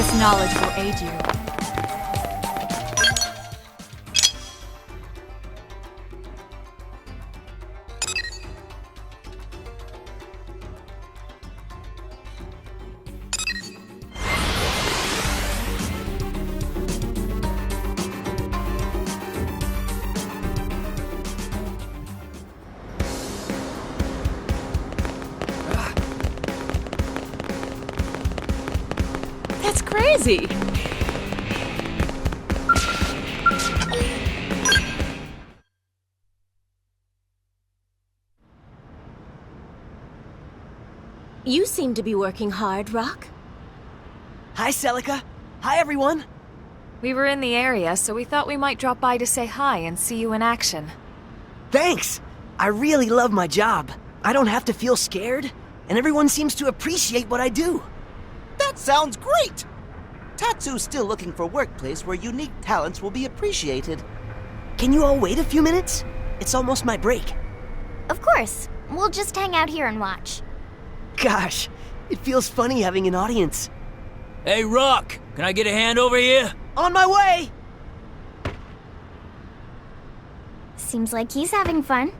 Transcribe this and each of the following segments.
This knowledge will aid you. That's crazy! You seem to be working hard, Rock. Hi, Celica. Hi, everyone. We were in the area, so we thought we might drop by to say hi and see you in action. Thanks. I really love my job. I don't have to feel scared, and everyone seems to appreciate what I do. That sounds great! Tatsu's still looking for a workplace where unique talents will be appreciated. Can you all wait a few minutes? It's almost my break. Of course. We'll just hang out here and watch. Gosh, it feels funny having an audience. Hey, Rock, can I get a hand over here? On my way! Seems like he's having fun.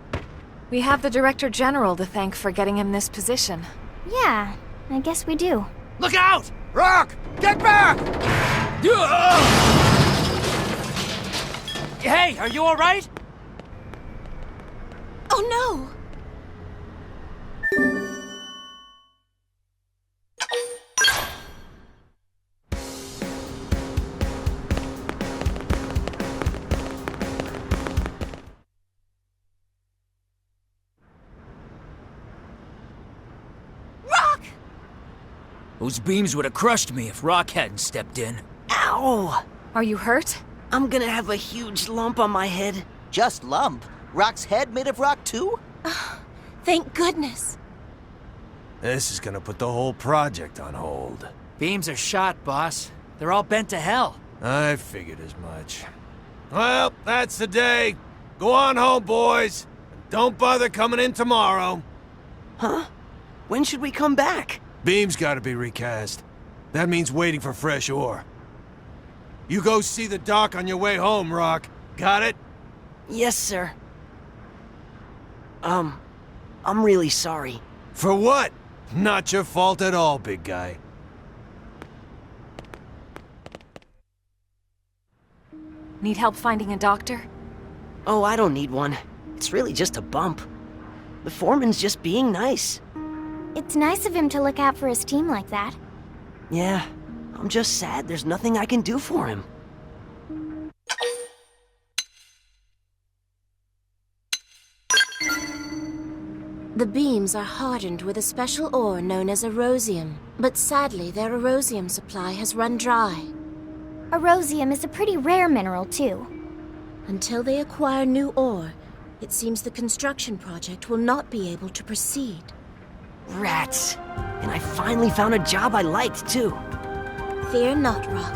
We have the Director General to thank for getting him this position. Yeah, I guess we do. Look out! Rock! Get back! Hey, are you alright? Oh no! Those beams would have crushed me if Rock hadn't stepped in. Ow! Are you hurt? I'm gonna have a huge lump on my head. Just lump. Rock's head made of rock too? Thank goodness. This is gonna put the whole project on hold. Beams are shot, boss. They're all bent to hell. I figured as much. Well, that's the day. Go on home, boys. Don't bother coming in tomorrow. Huh? When should we come back? Beam's gotta be recast. That means waiting for fresh ore. You go see the doc on your way home, Rock. Got it? Yes, sir. I'm really sorry. For what? Not your fault at all, big guy. Need help finding a doctor? Oh, I don't need one. It's really just a bump. The foreman's just being nice. It's nice of him to look out for his team like that. Yeah, I'm just sad there's nothing I can do for him. The beams are hardened with a special ore known as erosium, but sadly their erosium supply has run dry. Erosium is a pretty rare mineral, too. Until they acquire new ore, it seems the construction project will not be able to proceed. Rats. And I finally found a job I liked, too. Fear not, Rock.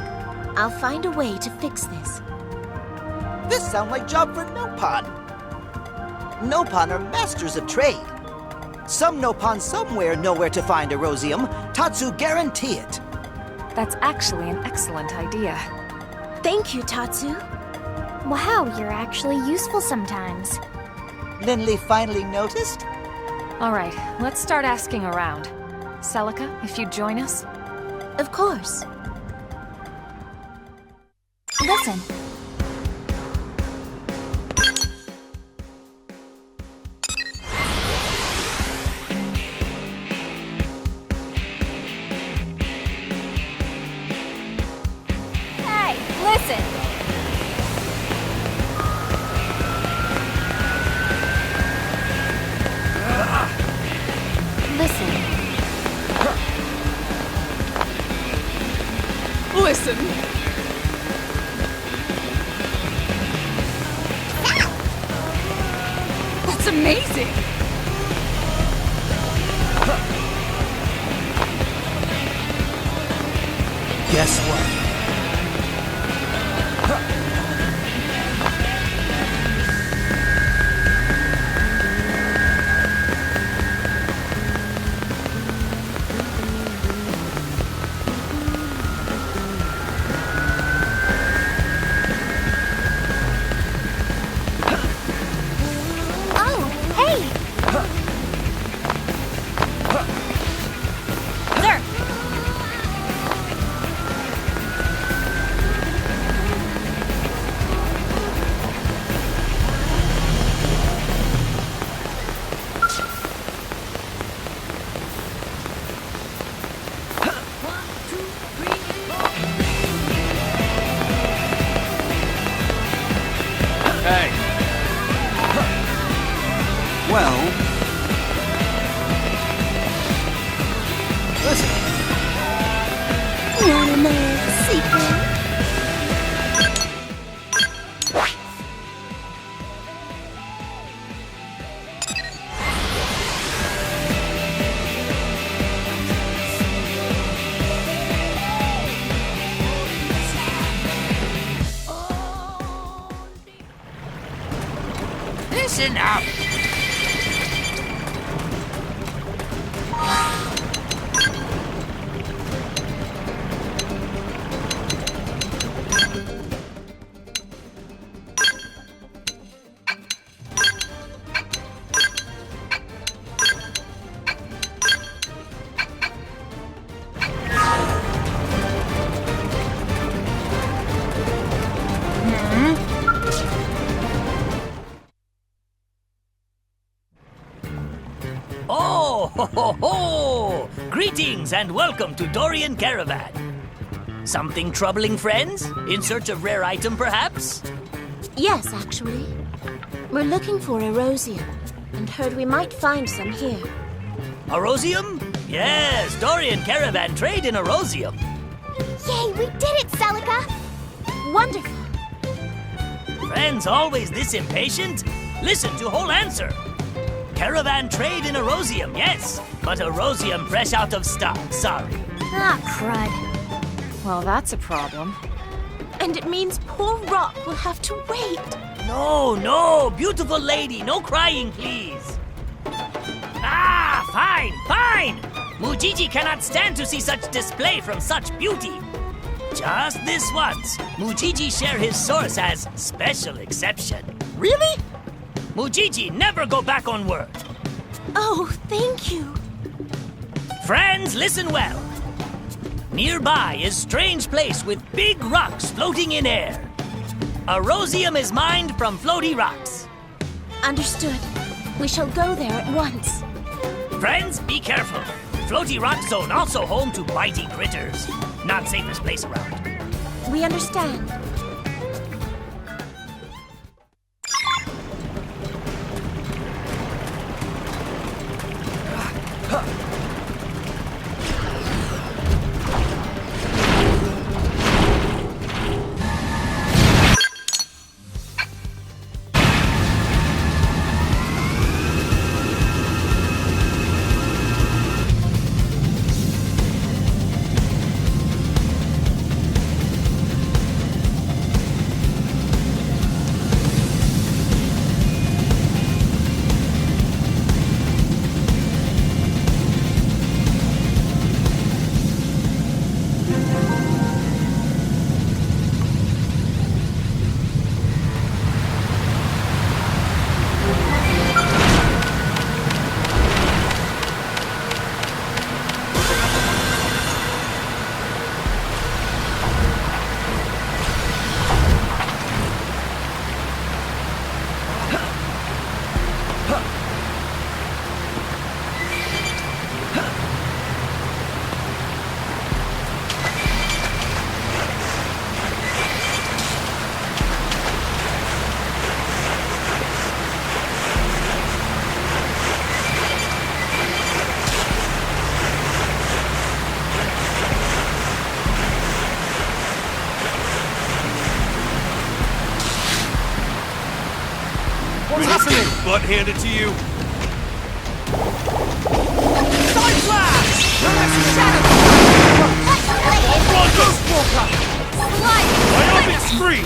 I'll find a way to fix this. This sounds like job for Nopon. Nopon are masters of trade. Some Nopon somewhere know where to find erosium. Tatsu guarantee it. That's actually an excellent idea. Thank you, Tatsu. Wow, you're actually useful sometimes. Lindley finally noticed? Alright, let's start asking around. Celica, if you'd join us? Of course. Listen. Hey, listen. Listen. That's amazing! Guess what? Listen up! Oh, ho, ho, ho! Greetings and welcome to Dorian Caravan. Something troubling, friends? In search of rare item, perhaps? Yes, actually. We're looking for Erosium, and heard we might find some here. Erosium? Yes, Dorian Caravan trade in Erosium. Yay, we did it, Celica! Wonderful! Friends always this impatient? Listen to whole answer. Caravan trade in Erosium, yes, but Erosium fresh out of stock, sorry. Ah, crud. Well, that's a problem. And it means poor Rock will have to wait. No, no, beautiful lady, no crying, please. Ah, fine, fine. Mujiji cannot stand to see such display from such beauty. Just this once, Mujiji share his source as special exception. Really? Mujiji never go back on word. Oh, thank you. Friends, listen well. Nearby is strange place with big rocks floating in air. Erosium is mined from floaty rocks. Understood. We shall go there at once. Friends, be careful. Floaty rock zone also home to bitey critters. Not safest place around. We understand. What's happening? Butt handed to you. Side flash! Run, Ghost Walker! Ionic Scream!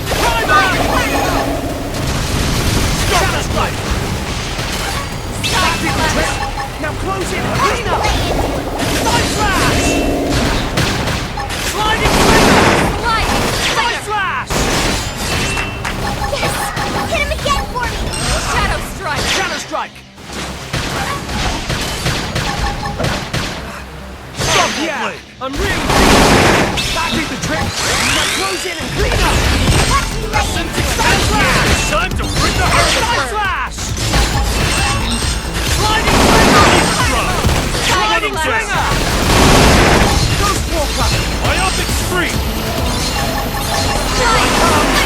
Shadow Strike! Now close in! Clean up! Side flash! Sliding Slinger! Side flash! Yes! Hit him again for me! Shadow Strike! Shadow Strike! Stop, yeah! I'm really... That did the trick! Now close in and clean up! Side flash! Time to bring the hurt! Side flash! Sliding Slinger! Sliding Slinger! Ghost Walker! Ionic Scream!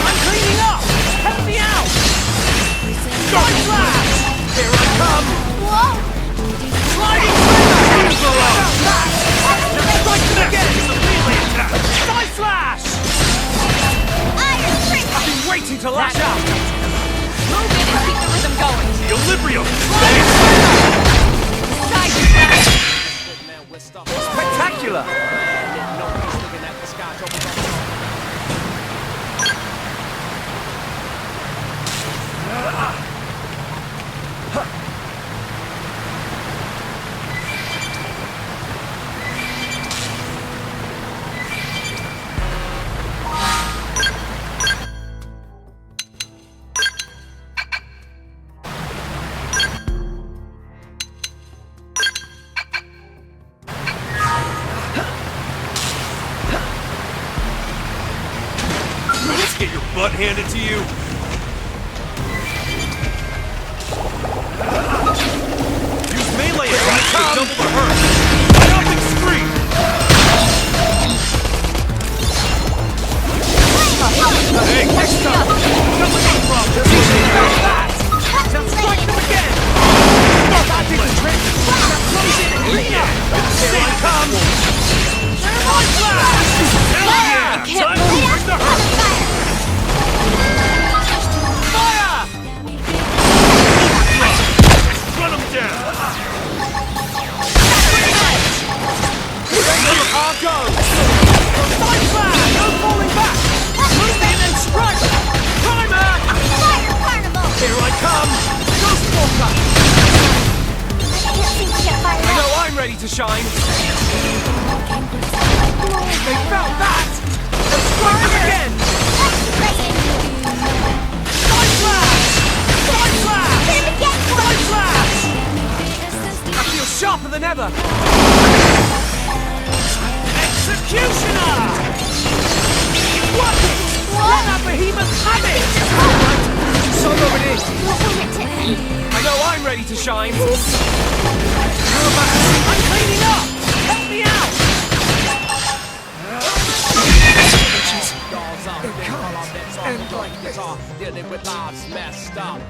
I'm cleaning up! Help me out! Side flash! Here I come! Whoa! Sliding Slinger! Strike them again! It's a melee attack! Side flash! Iron Trick! I've been waiting to lash out! Move in and keep the rhythm going. Equilibrium! Side Slash! Spectacular! hand it to you. Use melee attacks to double the hurt. Biopic scream! Hey, next time! Double the problem! Now strike them again! That did the trick! Now close it and clean up! Here I come! Thermite blast! Hell yeah! Time to bring the hurt! Fire! Run him down! I'll go! Fire blast! No falling back! Move in and strike! Primer! Fire Carnival! Here I come! Ghost Walker! I can't seem to get fired I up. know I'm ready to shine! They felt that! Let's strike them again! Side flash! Side flash! Hit him again, Side flash! I feel sharper than ever! Executioner! What? Let that behemoth have it! Solo it is! I know I'm ready to shine! You're about to see I'm cleaning up! Help me out! Dealing with lives messed up.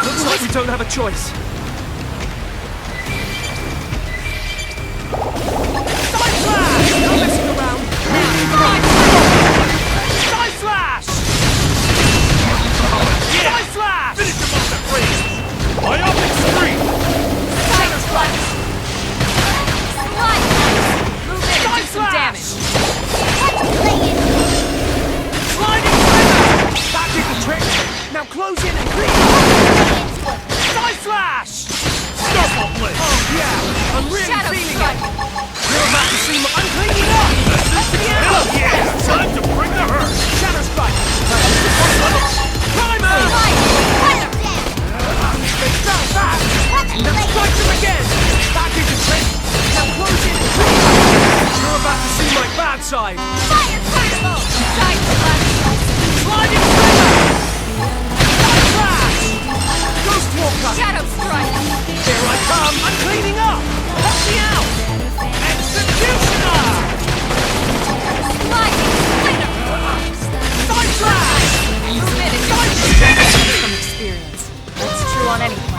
Looks like we don't have a choice. Side flash! No messing around! Side flash! Side flash! Finish him off the freeze! Biopic scream! Side flash! Move in and do Side some flash! damage. Sliding slammer! That did the trick! Now close in and clean! Side flash! Snowball blade! Oh yeah! I'm really Shadow feeling strike. it! You're about to see I'm cleaning up! Help me Hell out! yeah! Time to bring the hurt! Shadow strike! Primer! They felt that! Now strike them again! That did the trick! Now close in and clean! You're about to see my bad side! Fire Carnival! Side flash! Sliding slammer! Side flash! Ghost Walker! Shadow strike! Here I come! I'm cleaning up! Help me out! Executioner! Lightning splitter! Side flash! Move in and do some damage from experience. That's true on any planet.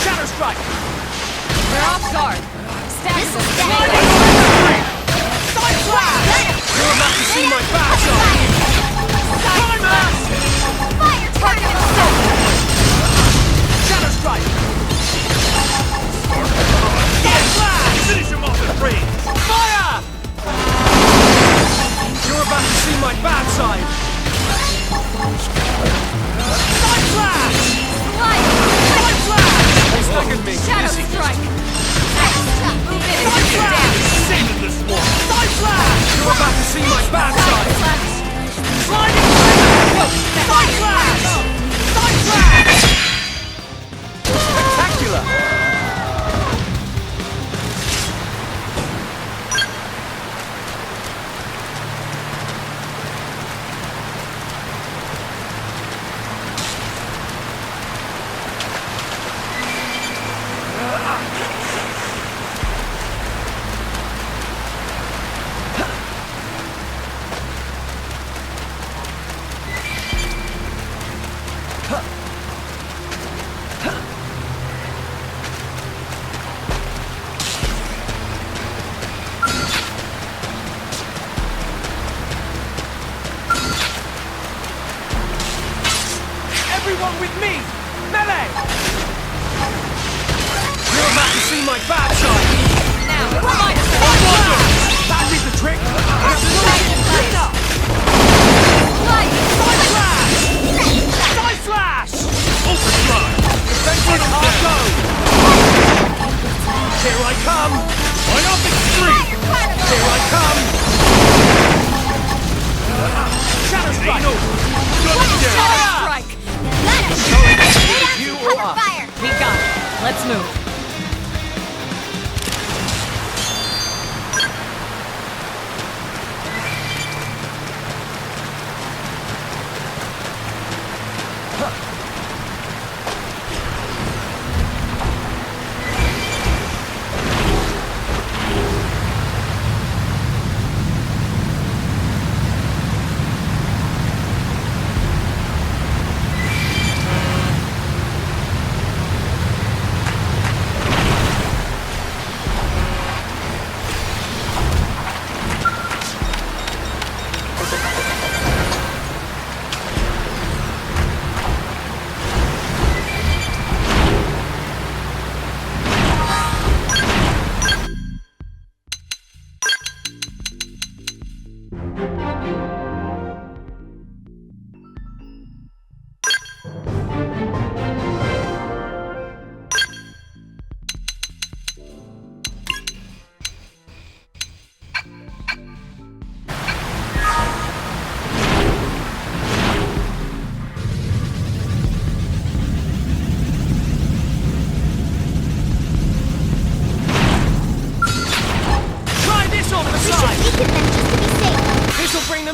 Shadow strike! We're off guard. Status is Side flash! You're about to see my bad side! Primer! Fire Carnival! Shadow strike! Side flash! Finish him off the freeze! Fire! You're about to see my bad side! Side flash! Side flash! They staggered me. Shadow strike! Move in and do some come! On off the street! Here I come! Shadow strike! Shadow strike! You or us? We got it. Let's move.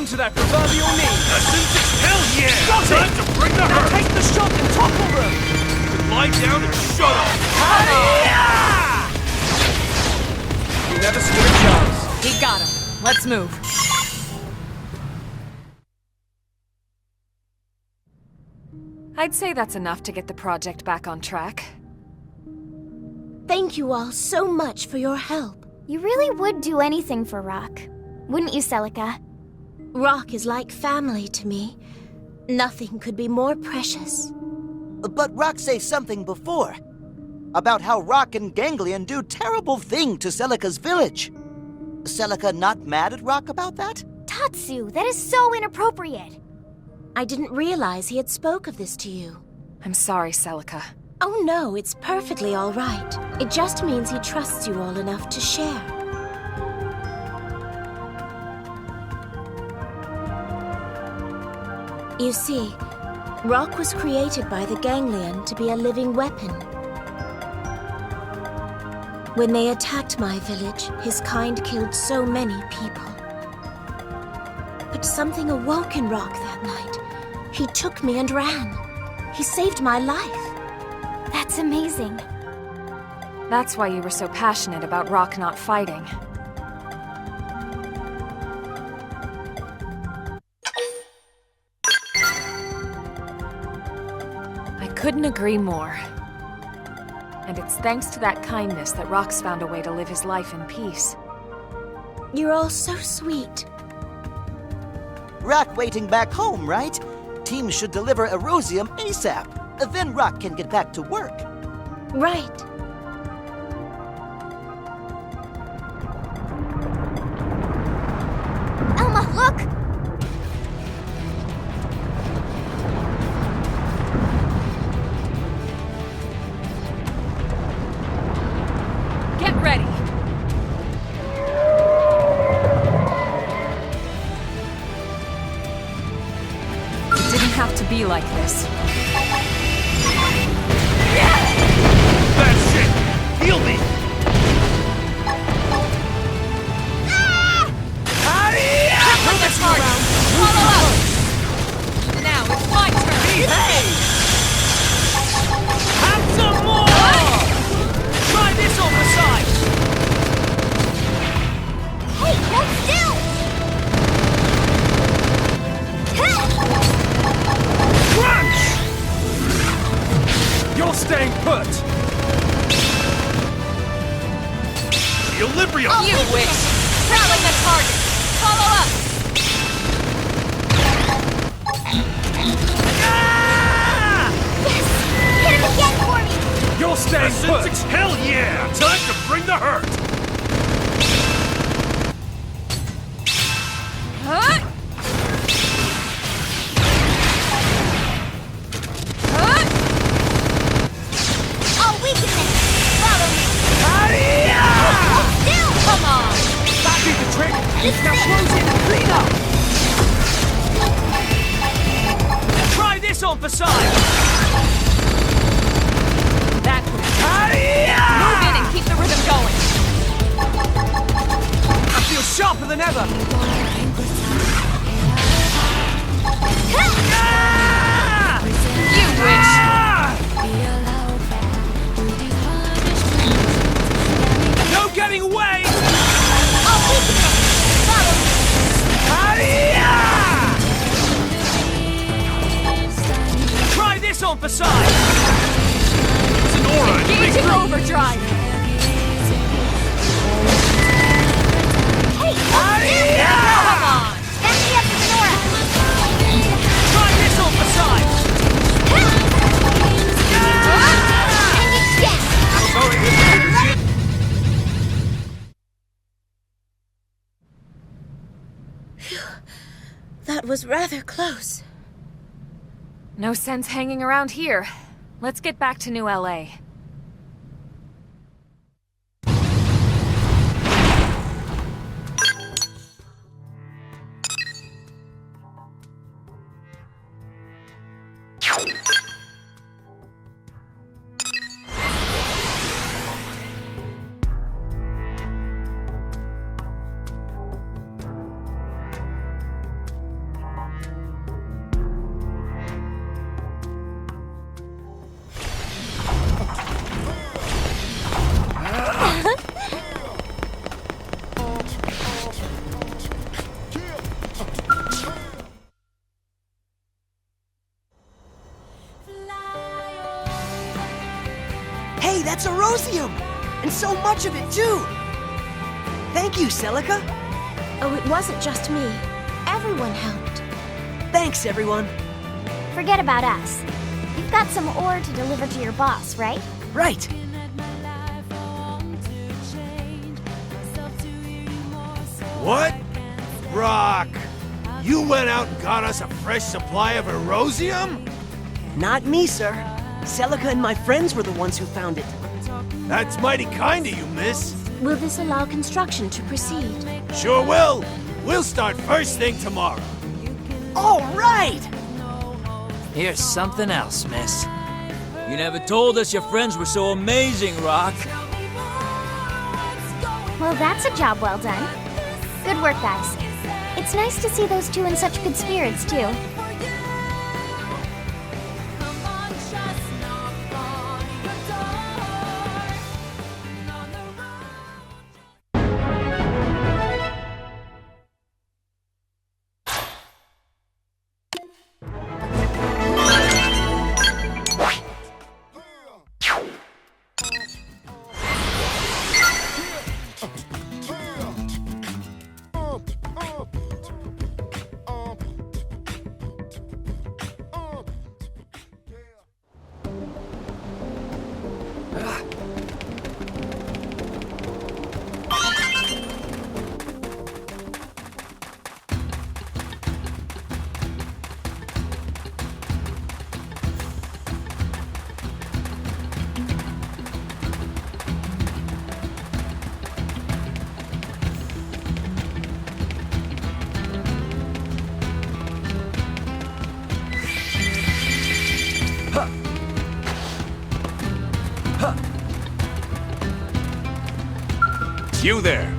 To that proverbial knee. Hell yeah! Got Time it! to bring the Now hurt! take the shot and topple them! Lie down and shut up! You never stood a chance. We got him. Let's move. I'd say that's enough to get the project back on track. Thank you all so much for your help. You really would do anything for Rock. Wouldn't you, Celica? Rock is like family to me. Nothing could be more precious. But Rock say something before. About how Rock and Ganglion do terrible thing to Celica's village. Celica not mad at Rock about that? Tatsu, that is so inappropriate. I didn't realize he had spoke of this to you. I'm sorry, Celica. Oh no, it's perfectly all right. It just means he trusts you all enough to share. You see, Rock was created by the Ganglion to be a living weapon. When they attacked my village, his kind killed so many people. But something awoke in Rock that night. He took me and ran. He saved my life. That's amazing. That's why you were so passionate about Rock not fighting. I couldn't agree more. And it's thanks to that kindness that Rock's found a way to live his life in peace. You're all so sweet. Rock waiting back home, right? Team should deliver Erosium ASAP. Then Rock can get back to work. Right. Elma, look! Get ready! It didn't have to be like this. That's it! Heal me! Bring the target! Follow up! Now it's my turn! Hey! Have some more! Try this on the side! Hey, hold still! Crunch! You're staying put! Equilibrium! You wish! Traveling the target! Follow up! Yes! Hit him again for me! You're staying put! Hell yeah! Time to bring the hurt! Huh? Huh? I'll weaken them! Follow me! forever! You wish! No getting away! Try this on for size! It's an aura! Engaging overdrive! Come on! Back me up, Nora! Try this on for size! Sorry, this That was rather close. No sense hanging around here. Let's get back to New LA. Hey, that's Erosium! And so much of it, too! Thank you, Celica. Oh, it wasn't just me. Everyone helped. Thanks, everyone. Forget about us. You've got some ore to deliver to your boss, right? Right. What? Rock! You went out and got us a fresh supply of Erosium? Not me, sir. Celica and my friends were the ones who found it. That's mighty kind of you, miss. Will this allow construction to proceed? Sure will. We'll start first thing tomorrow. All right! Here's something else, miss. You never told us your friends were so amazing, Rock. Well, that's a job well done. Good work, guys. It's nice to see those two in such good spirits, too. You there!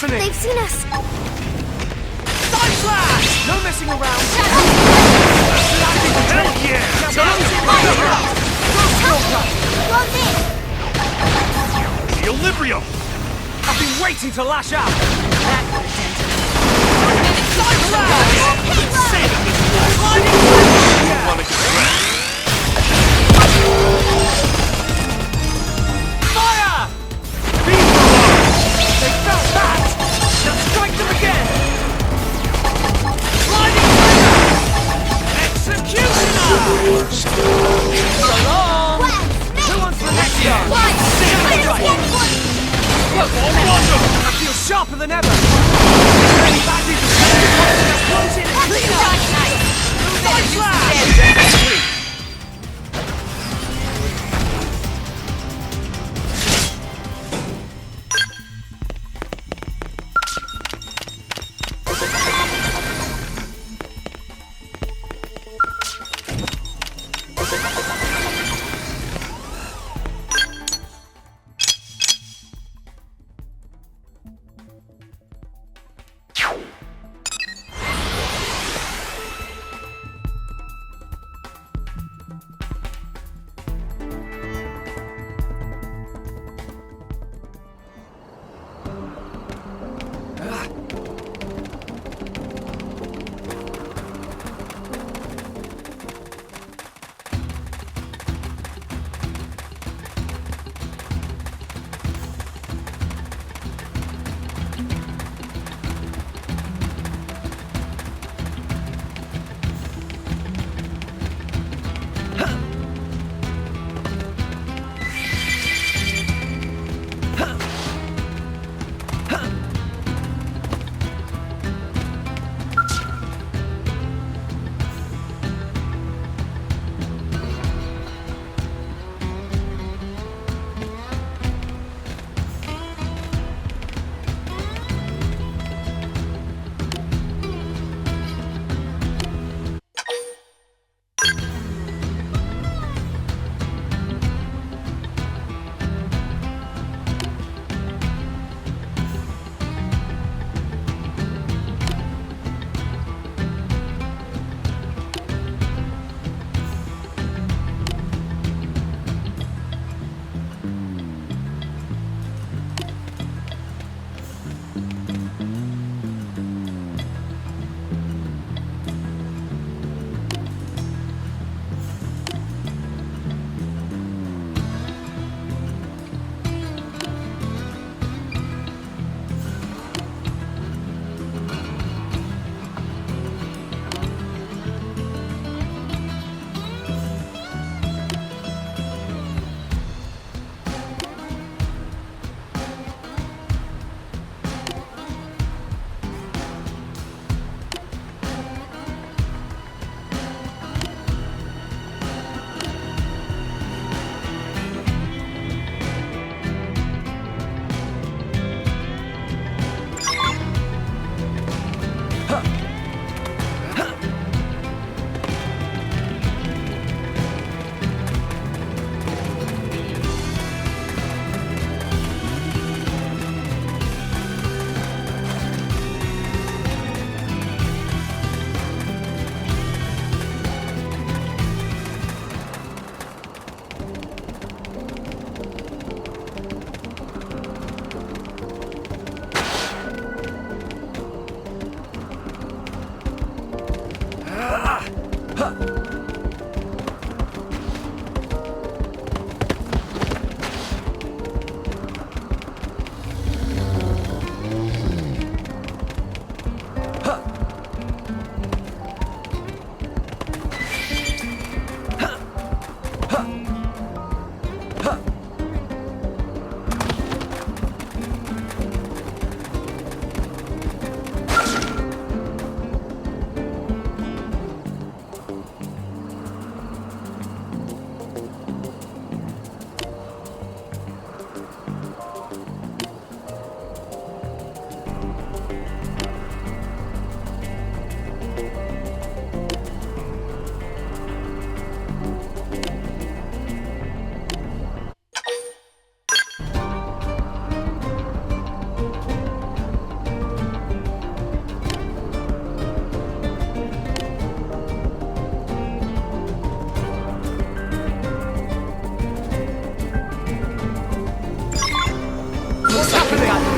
They've seen us! Side slash! No messing around! Hell yeah! Equilibrium! I've been waiting to lash out! Saving this war! You wanna get wrecked? Fire! They felt that! Now strike them again! Sliding trigger! Executioner! So long! Who wants the next one? I feel sharper than ever! Ready back into explosion and clean up! Side slash!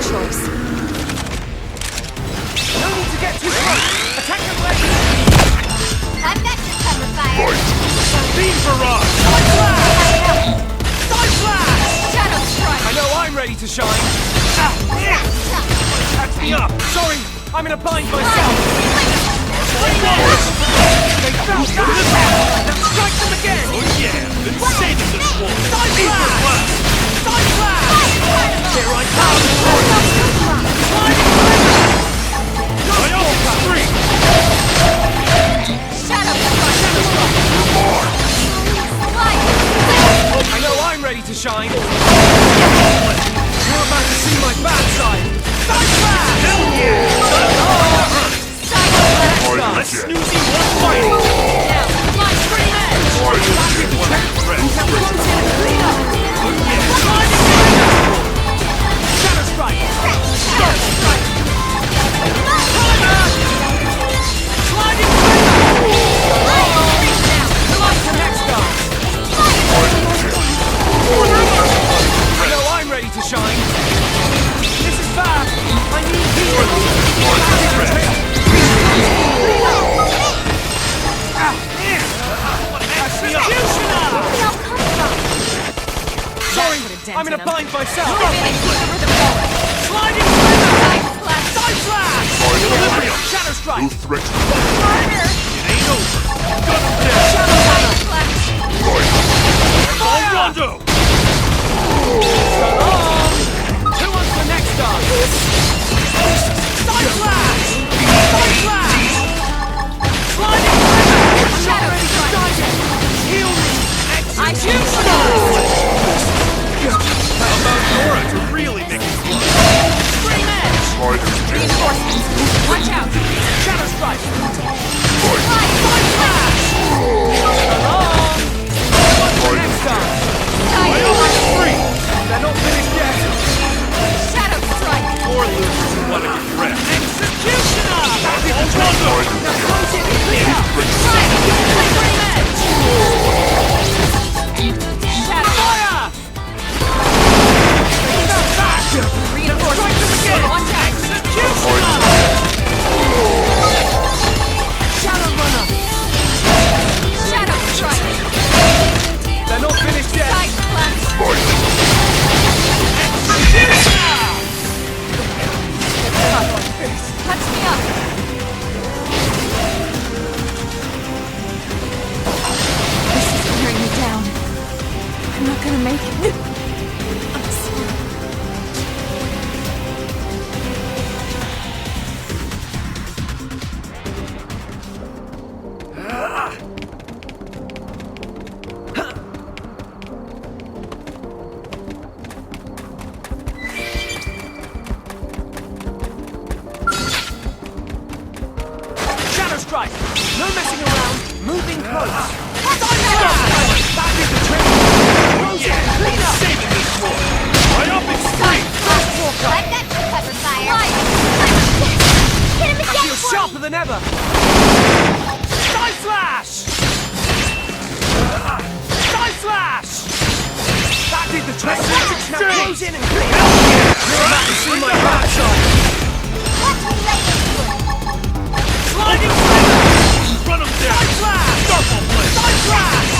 choice. No need to get too close! Attack the blade! I've got your cover fire. Beam barrage! Side flash! Side flash! Shadow strike. I know I'm ready to shine! Ah! Yeah. Catch me up! Sorry, I'm in a bind myself! They fell down! Now strike them again! Oh yeah, been saving this one. Side flash! Side flash! Here I come! Sliding flash! My own streak! Shadow strike. I know I'm ready to shine! You're about to see my bad side! Side flash! Hell yeah! Let's snoozy one fighting! Now, my screen edge. Shadow strike! Stop strike! Timer! Sliding Who wants the next guy? I know I'm ready to shine! This is bad! I need healing! Sorry, I'm in a bind myself! Sliding flash! Side flash! Shadow strike! No threat. Harder. It ain't over. Gun him down. Shadow runner! Ball Rondo! So long! Who wants the next guy? Side flash! Side flash! Sliding flash! Shadow Ready to strike. dive in! Heal me! I choose How about Nora to really make it fun? Scream edge! reinforcements. Watch out. Shadow strike! Fly. Side flash! So long! Who wants the next guy? My own streak! They're not finished yet! Shadow strike. Poor losers who want to get wrecked. Executioner! Ball Rondo! Now close it and clear out! Fly. Scream edge! Shadow. Fire! Back! Reinforcements. Strike them again! Watch out. Executioner! Shadow runner! Shadow strike. They're not finished yet! Side flash. Executioner! Touch me up. This is wearing me down. I'm not gonna make it. I'm sorry. Shadow strike! No messing around! Moving close! Back is the trick! Close and clean up! Saving this one! My up and streak! Fast walker! I've got your cover fire. Fly. Hit him I again feel for sharper me. than ever! Side flash! Side flash! That did the trick! Now close in and clean up! You're about to see my bad side! Watch me lay into it. Sliding flash! Run him down! Side flash! Double blade! Side flash!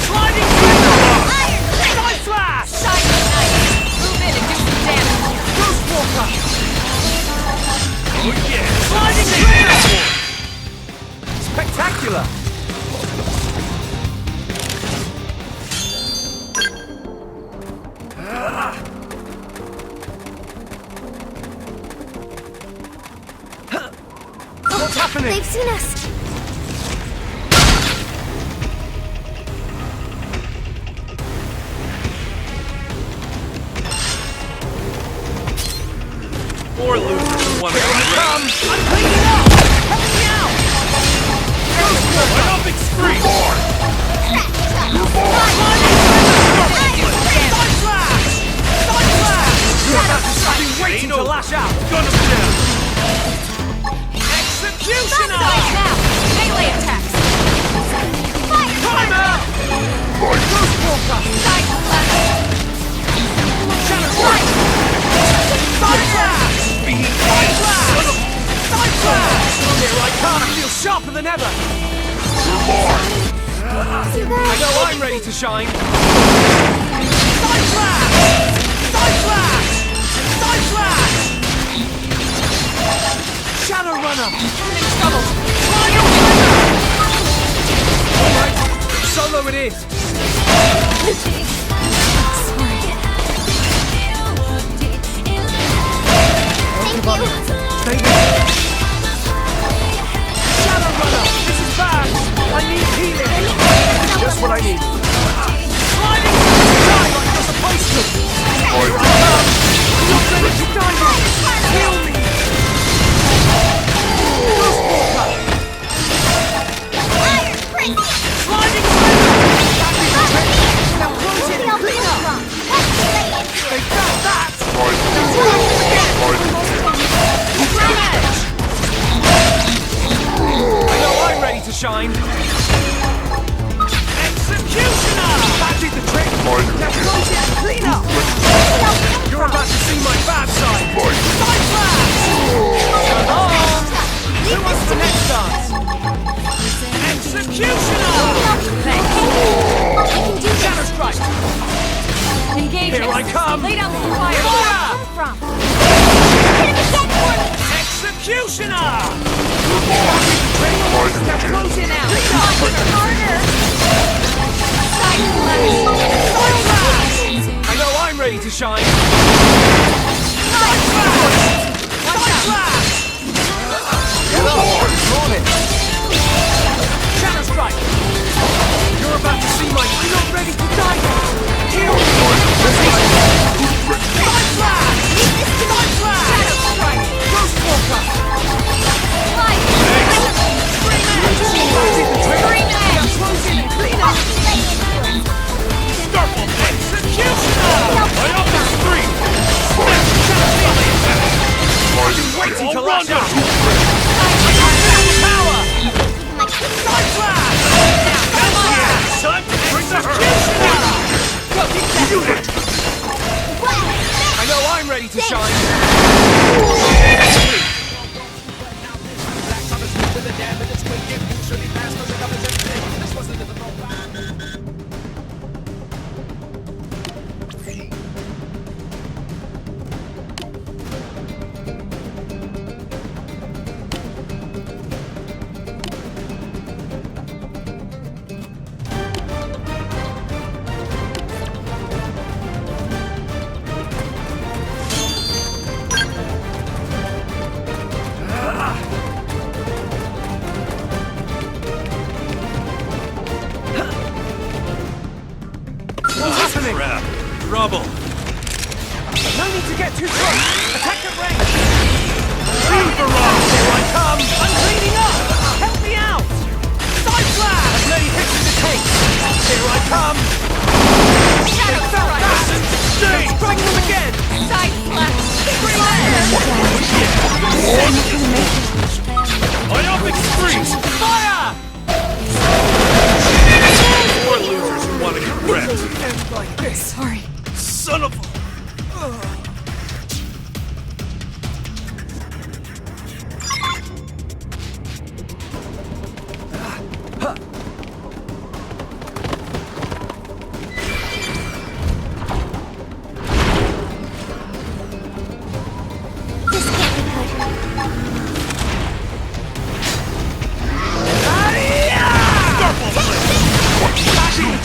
Sliding flash! Iron Fist. Side flash! Side knife. Move in and do some damage. Ghost walker! Oh yeah! Sliding clear! Spectacular! What's happening? They've seen us. Poor losers who want to get wrecked. I'm cleaning up! Help me out! My up and streak! Side flash! Side flash! You're about to start waiting Ain't to over. lash out! Gun him down! Executioner! Guys now. Melee attacks. Fire. Timer! Ghost walker! Side flash. Shadow strike! Side than ever. You I guys... know I'm ready to shine. Side flash! Side flash! Side flash! Shadow runner! Having trouble! Alright, solo it is! Thank you. Stay with me. Shadow runner! This is bad! I need healing! Just what I need. Sliding die like you're supposed to! Here I come! Not ready to die yet! Heal me! Ghost Walker! Sliding now close it and clean up! They got that! I know I'm ready to shine! Executioner! That did the trick! Now close it and clean up! You're about to see my bad side! Side flash! Come on! Who wants the next dance? Executioner! Shadow strike! Engage. Here I come! Lay down the fire. Fire! From. Executioner! Now close it out. Harder. Side flash. I know I'm ready to shine! Side flash! Side flash! Shadow strike! You're about to see my... You're not ready to die yet! Heal me! Side flash! Side flash! Shadow strike! Ghost Walker! Light. Now close in and clean up! Executioner! Waiting to lash out! Power! Side flash! Come on! Time to bring the executioner! I know I'm ready to shine! Crap. Trouble. No need to get too close! Attack at range! Here I come! I'm cleaning up! Help me out! Side flash! As many hits as it takes! Here I come! Shadow strike. Let's strike them again! Side flash. Myopic freeze! Fire! More losers who want to get wrecked. End like this! Sorry. Son of a...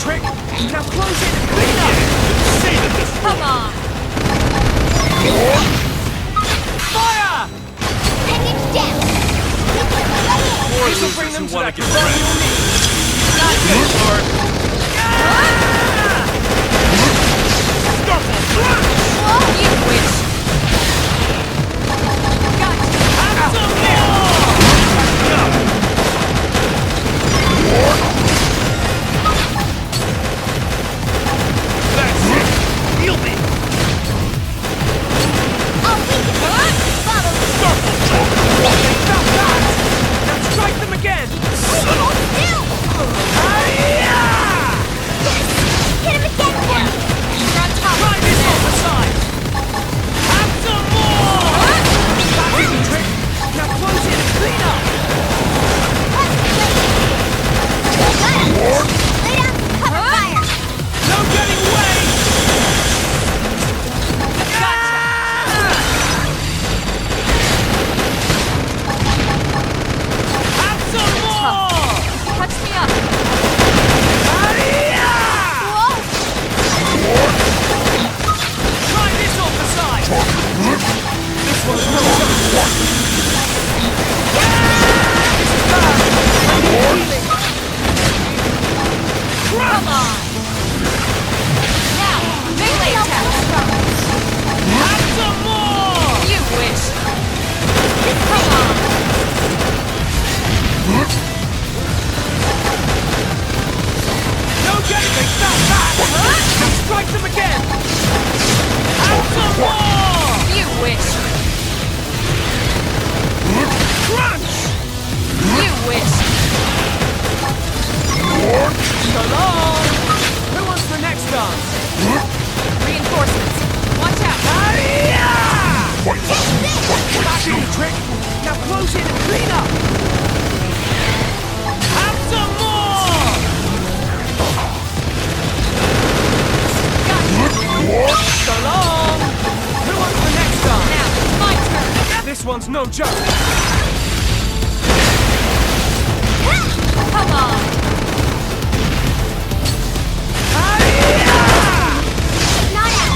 Trick! Now close it and clean up! Come on. Fire! Package down. More This will bring losers them who to want that to get zone wrecked. you'll need. Not good. You witch. Gotcha. Have some That's it! Heal me! I'll leave it. Follow me. Now strike them again! Still. Hit him again. You're on top Try of this it. on the side! trick. Now close in and clean up. Have some more! So long! Who wants the next time? Now, my turn! This one's no joke. Come on! Not out!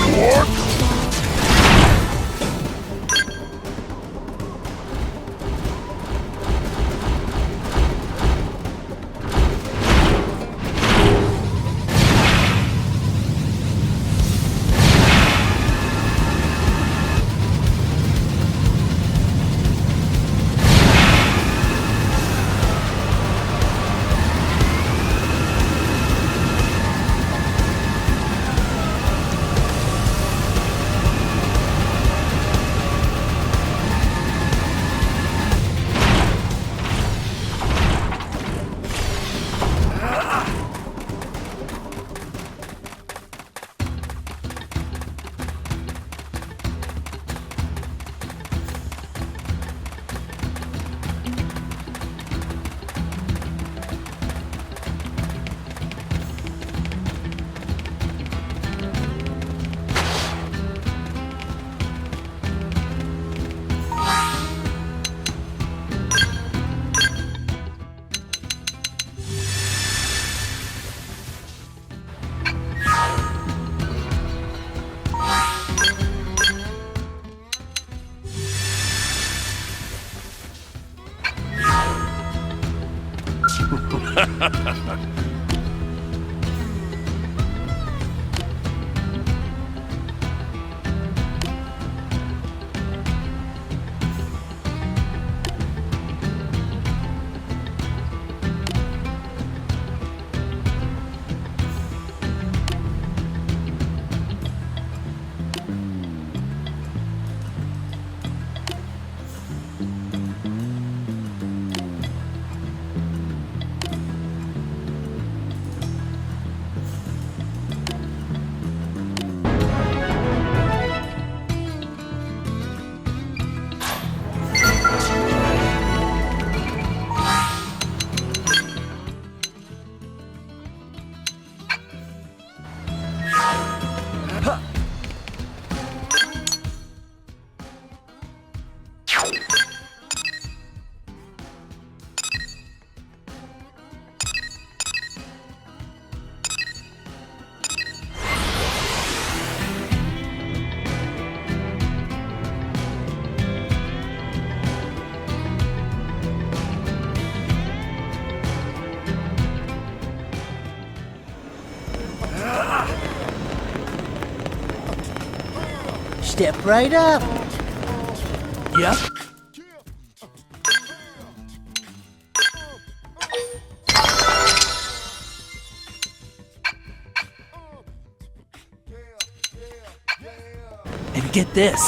Step right up. Yep. And get this.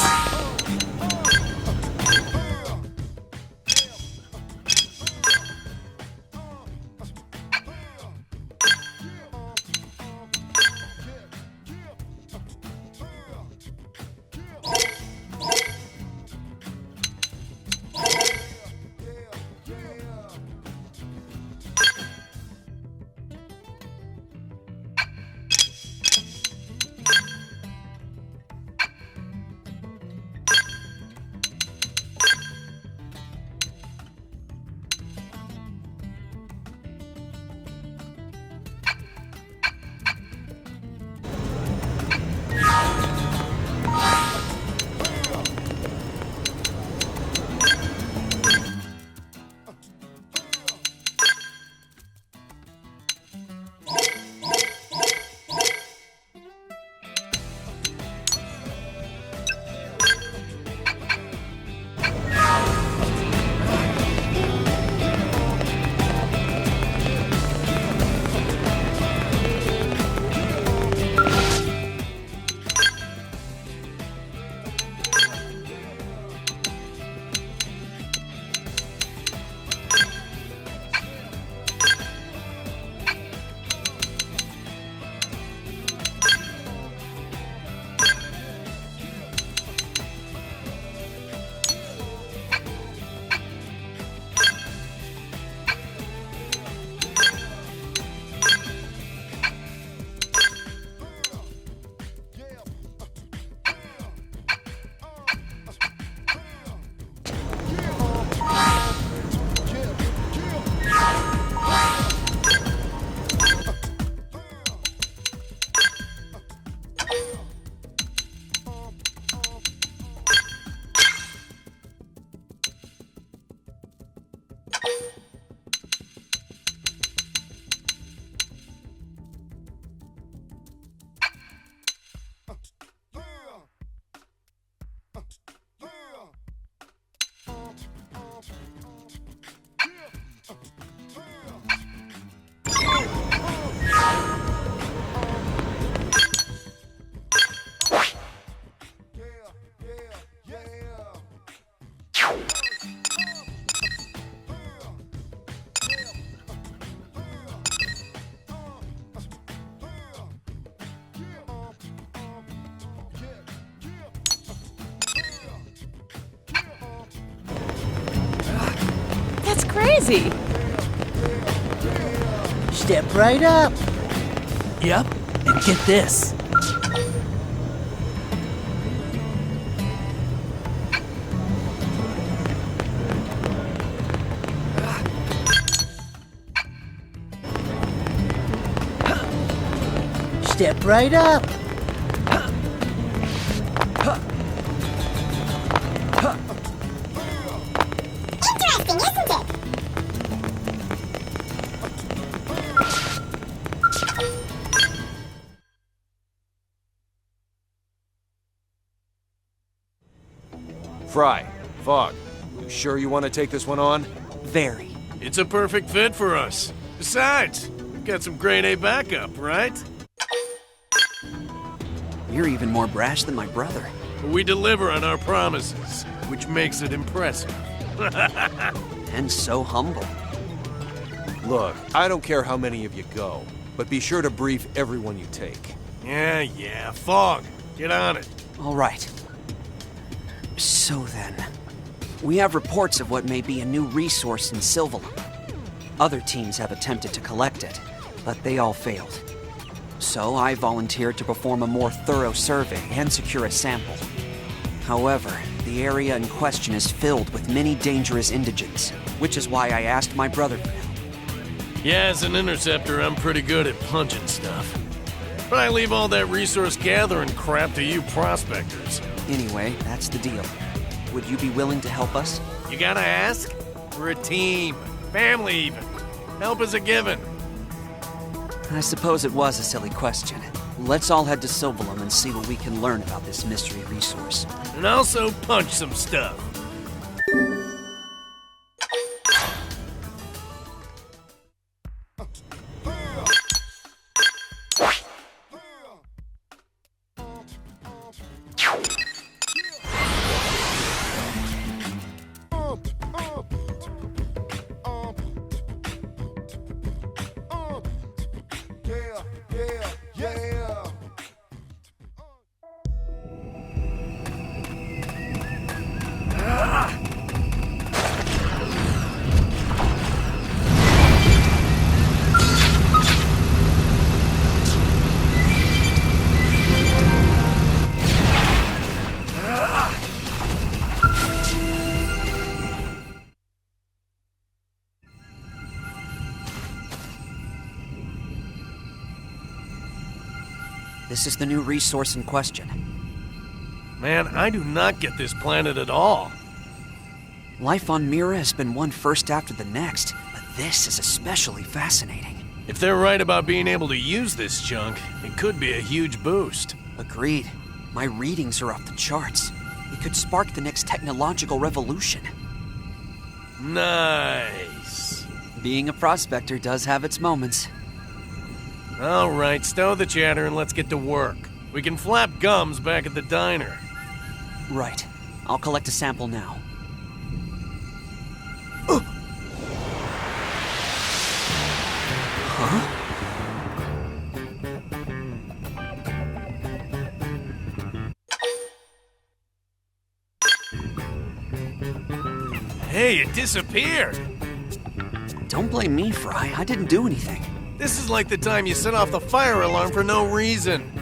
easy. Step right up. Yep, and get this. Step right up. Interesting, isn't it? Fry, Fog, you sure you want to take this one on? Very. It's a perfect fit for us. Besides, we've got some grade A backup, right? You're even more brash than my brother. We deliver on our promises, which makes it impressive. And so humble. Look, I don't care how many of you go, but be sure to brief everyone you take. Yeah, Fog, get on it. All right. So then, we have reports of what may be a new resource in Sylvalum. Other teams have attempted to collect it, but they all failed. So I volunteered to perform a more thorough survey and secure a sample. However, the area in question is filled with many dangerous indigents, which is why I asked my brother for help. Yeah, as an interceptor, I'm pretty good at punching stuff. But I leave all that resource gathering crap to you prospectors. Anyway, that's the deal. Would you be willing to help us? You gotta ask? We're a team. Family, even. Help is a given. I suppose it was a silly question. Let's all head to Sylvalum and see what we can learn about this mystery resource. And also punch some stuff. This is the new resource in question. Man, I do not get this planet at all. Life on Mira has been one first after the next, but this is especially fascinating. If they're right about being able to use this junk, it could be a huge boost. Agreed. My readings are off the charts. It could spark the next technological revolution. Nice. Being a prospector does have its moments. All right, stow the chatter and let's get to work. We can flap gums back at the diner. Right. I'll collect a sample now. Huh? Hey, it disappeared! Don't blame me, Fry. I didn't do anything. This is like the time you set off the fire alarm for no reason.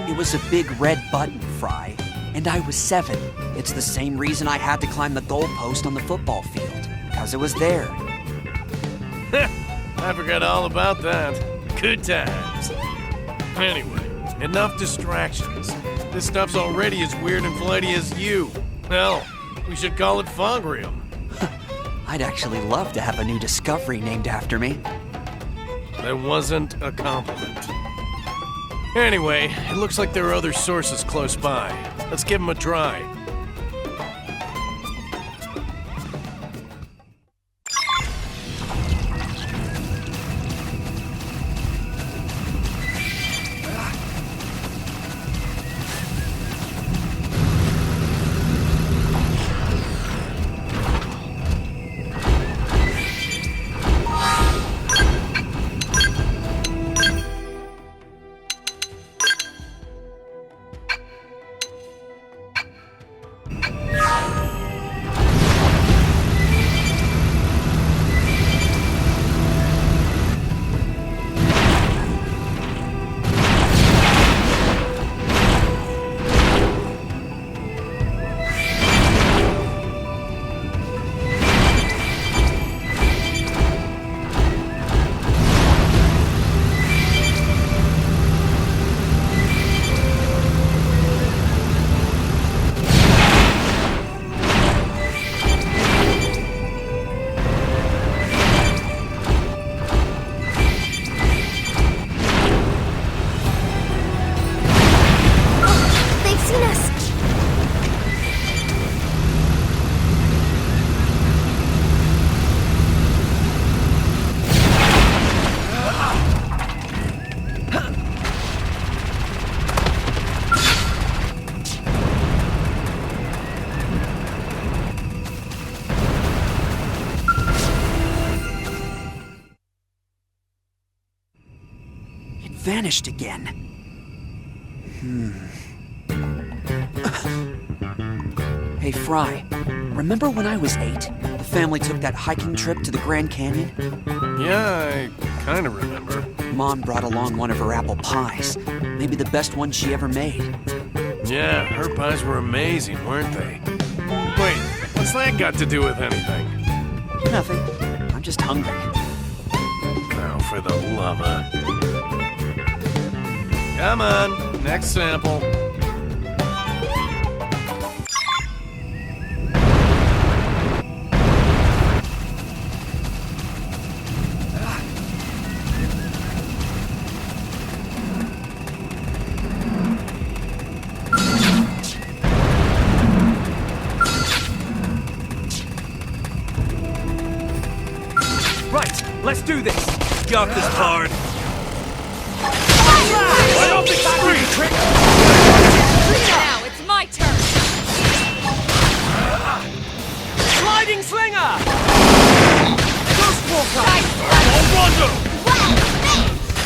It was a big red button, Fry. And I was 7. It's the same reason I had to climb the goalpost on the football field. Because it was there. I forgot all about that. Good times. Anyway, enough distractions. This stuff's already as weird and flighty as you. Hell, we should call it Fogrium. I'd actually love to have a new discovery named after me. That wasn't a compliment. Anyway, it looks like there are other sources close by. Let's give them a try. vanished again. Hey, Fry, remember when I was 8? The family took that hiking trip to the Grand Canyon? Yeah, I kinda remember. Mom brought along one of her apple pies. Maybe the best one she ever made. Yeah, her pies were amazing, weren't they? Wait, what's that got to do with anything? Nothing. I'm just hungry. Oh, for the love of... Come on, next sample. Right, let's do this. Got this part. Right off the street! Trick! Now it's my turn! Sliding slinger! Ghost walker! Rondo!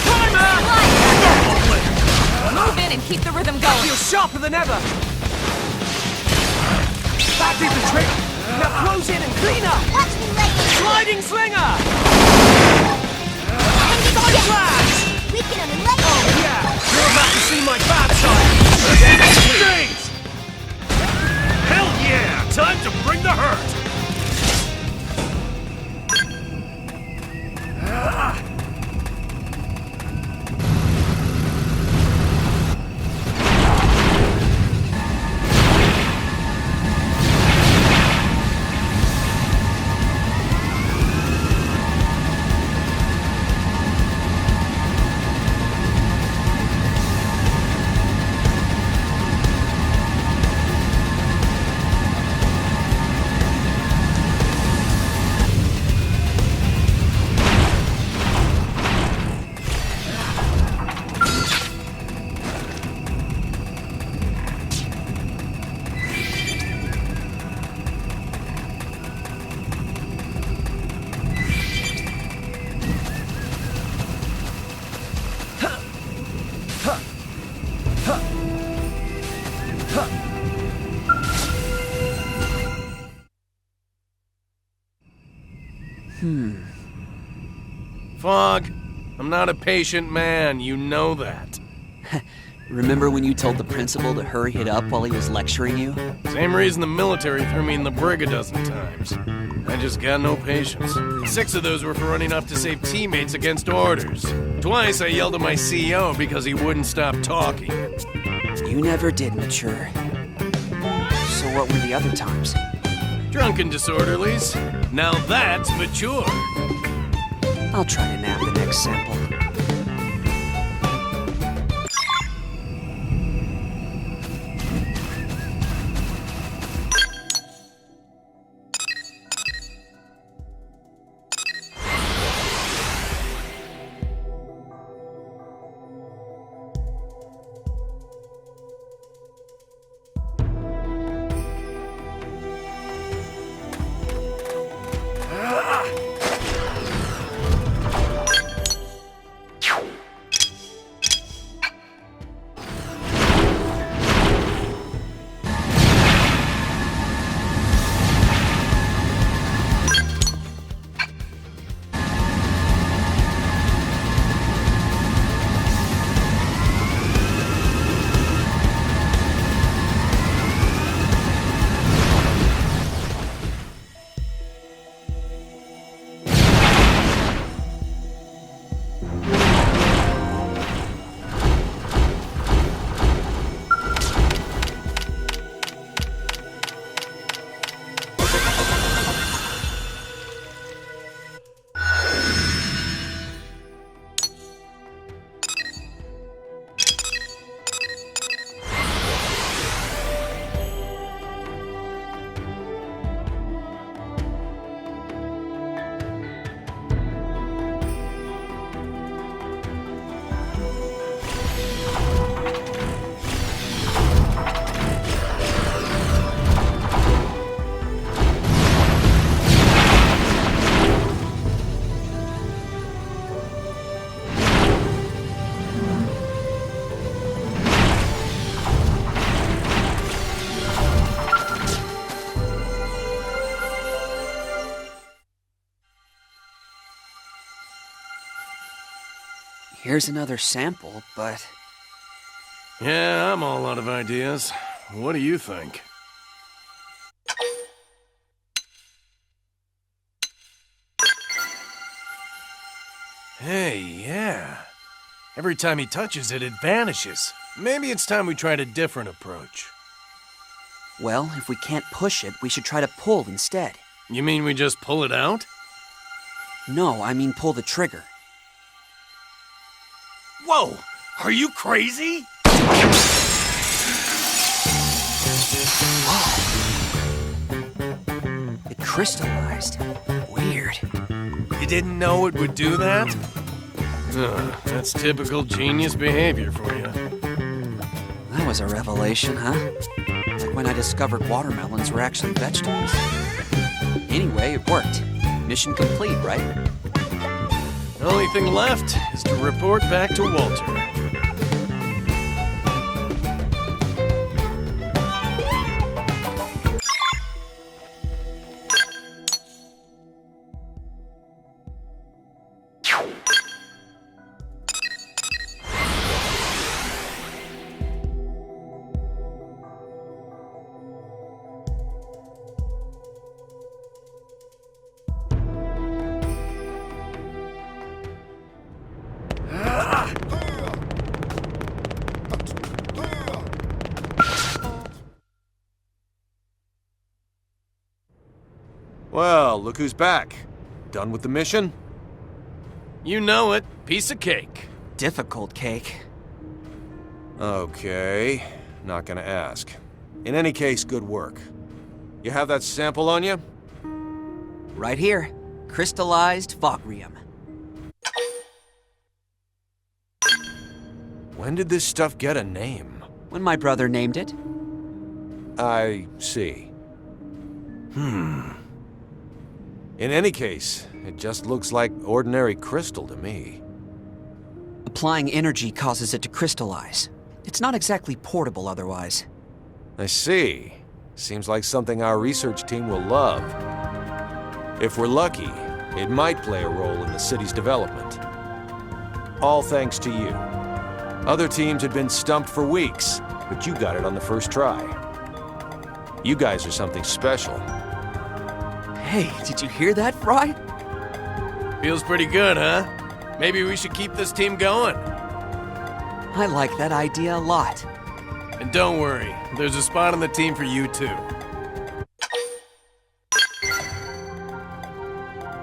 Timer! Move in and keep the rhythm going. Feel sharper than ever! That did the trick! Now close in and clean up! Watch me lay it. Sliding slinger! Side Side flash! Weaken him and lay it. Oh yeah! You're about to see my bad side! Straight! Hell yeah! Time to bring the hurt! Fog, I'm not a patient man, you know that. Remember when you told the principal to hurry it up while he was lecturing you? Same reason the military threw me in the brig a dozen times. I just got no patience. 6 of those were for running off to save teammates against orders. Twice I yelled at my CEO because he wouldn't stop talking. You never did mature. So what were the other times? Drunken disorderlies. Now that's mature. I'll try to nab the next sample. Here's another sample, but... Yeah, I'm all out of ideas. What do you think? Hey, yeah. Every time he touches it, it vanishes. Maybe it's time we tried a different approach. Well, if we can't push it, we should try to pull instead. You mean we just pull it out? No, I mean pull the trigger. Whoa! Are you crazy? It crystallized. Weird. You didn't know it would do that? That's typical genius behavior for you. That was a revelation, huh? Like when I discovered watermelons were actually vegetables. Anyway, it worked. Mission complete, right? The only thing left is to report back to Walter. Well, look who's back. Done with the mission? You know it. Piece of cake. Difficult cake. Okay, not gonna ask. In any case, good work. You have that sample on you? Right here. Crystallized Fogrium. When did this stuff get a name? When my brother named it. I see. In any case, it just looks like ordinary crystal to me. Applying energy causes it to crystallize. It's not exactly portable otherwise. I see. Seems like something our research team will love. If we're lucky, it might play a role in the city's development. All thanks to you. Other teams had been stumped for weeks, but you got it on the first try. You guys are something special. Hey, did you hear that, Fry? Feels pretty good, huh? Maybe we should keep this team going. I like that idea a lot. And don't worry, there's a spot on the team for you too.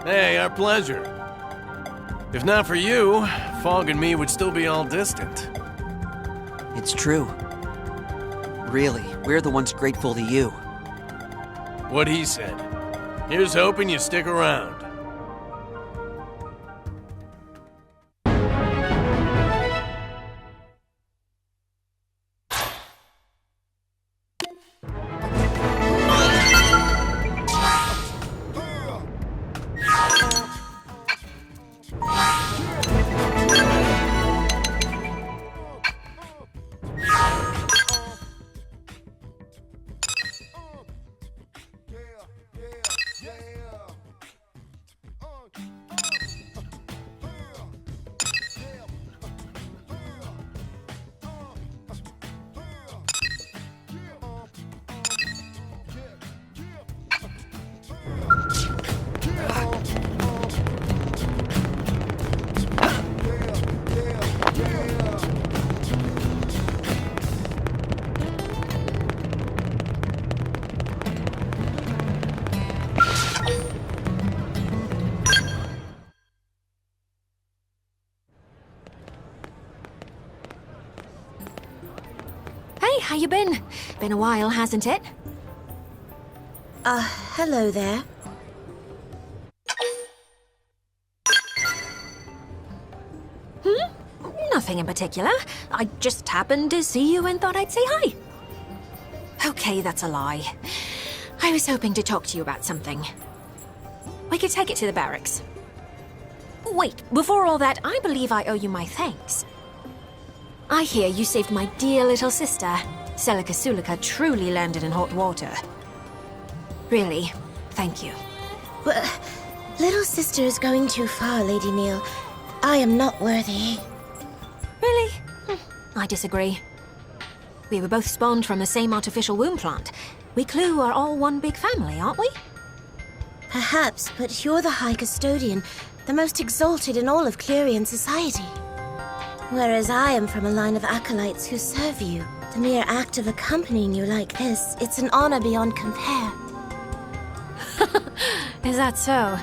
Hey, our pleasure. If not for you, Fog and me would still be all distant. It's true. Really, we're the ones grateful to you. What he said. Here's hoping you stick around. How you been? Been a while, hasn't it? Hello there. Nothing in particular. I just happened to see you and thought I'd say hi. Okay, that's a lie. I was hoping to talk to you about something. We could take it to the barracks. Wait, before all that, I believe I owe you my thanks. I hear you saved my dear little sister. Celica Sulica truly landed in hot water. Really, thank you. Little sister is going too far, Lady Neil. I am not worthy. I disagree. We were both spawned from the same artificial womb plant. We Clue are all one big family, aren't we? Perhaps, but you're the High Custodian, the most exalted in all of Clerian society. Whereas I am from a line of acolytes who serve you. The mere act of accompanying you like this, it's an honor beyond compare. Is that so?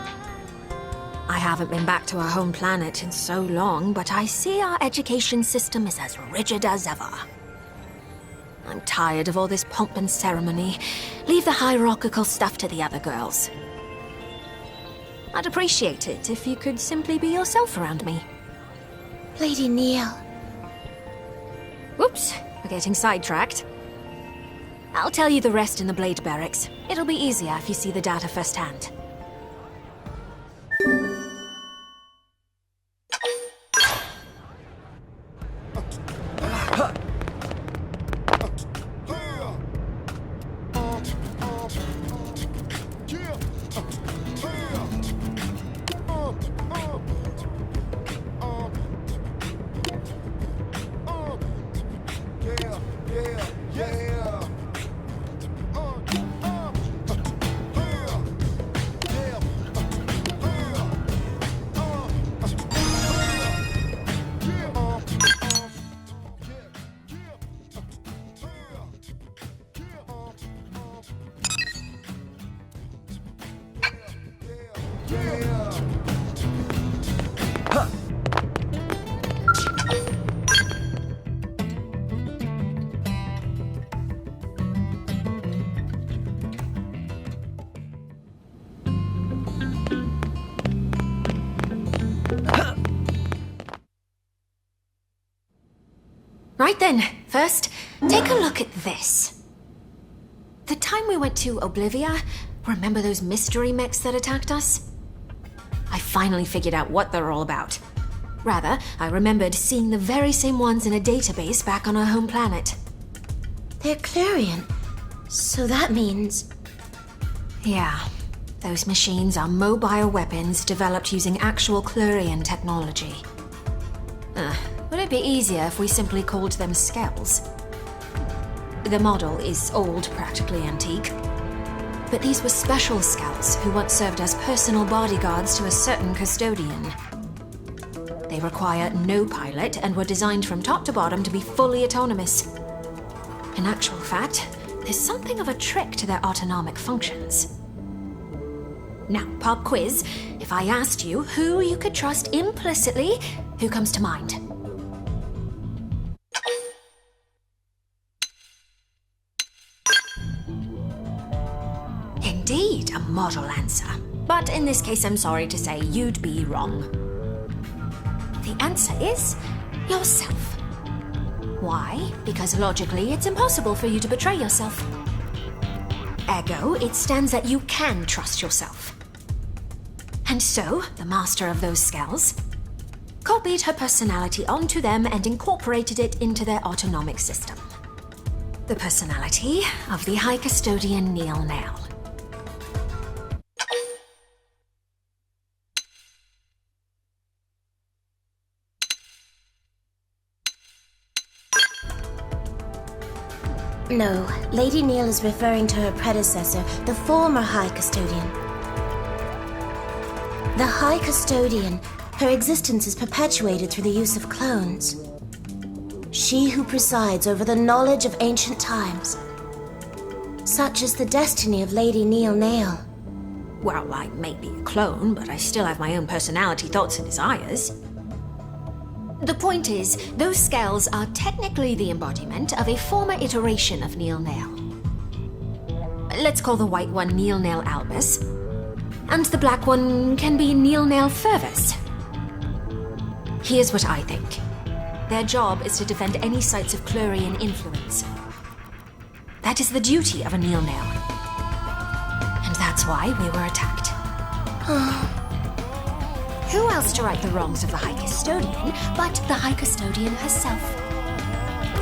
I haven't been back to our home planet in so long, but I see our education system is as rigid as ever. I'm tired of all this pomp and ceremony. Leave the hierarchical stuff to the other girls. I'd appreciate it if you could simply be yourself around me. Lady Neil. Whoops, we're getting sidetracked. I'll tell you the rest in the Blade Barracks. It'll be easier if you see the data firsthand. Right then, first, take a look at this. The time we went to Oblivia, remember those mystery mechs that attacked us? I finally figured out what they're all about. Rather, I remembered seeing the very same ones in a database back on our home planet. They're Clerian, so that means... Yeah, those machines are mobile weapons developed using actual Clerian technology. Would it be easier if we simply called them skells? The model is old, practically antique. But these were special skells who once served as personal bodyguards to a certain custodian. They require no pilot and were designed from top to bottom to be fully autonomous. In actual fact, there's something of a trick to their autonomic functions. Now, pop quiz. If I asked you who you could trust implicitly, who comes to mind? Indeed, a model answer. But in this case, I'm sorry to say you'd be wrong. The answer is yourself. Why? Because logically, it's impossible for you to betray yourself. Ergo, it stands that you can trust yourself. And so, the master of those skells copied her personality onto them and incorporated it into their autonomic system. The personality of the High Custodian Neilnail. No, Lady Neil is referring to her predecessor, the former High Custodian. The High Custodian, her existence is perpetuated through the use of clones. She who presides over the knowledge of ancient times. Such is the destiny of Lady Neilnail. Well, I may be a clone, but I still have my own personality, thoughts, and desires. The point is, those skells are technically the embodiment of a former iteration of Neilnail. Let's call the white one Neilnail Albus, and the black one can be Neilnail Fervus. Here's what I think. Their job is to defend any sites of Clerian influence. That is the duty of a Neilnail. And that's why we were attacked. Who else to right the wrongs of the High Custodian but the High Custodian herself?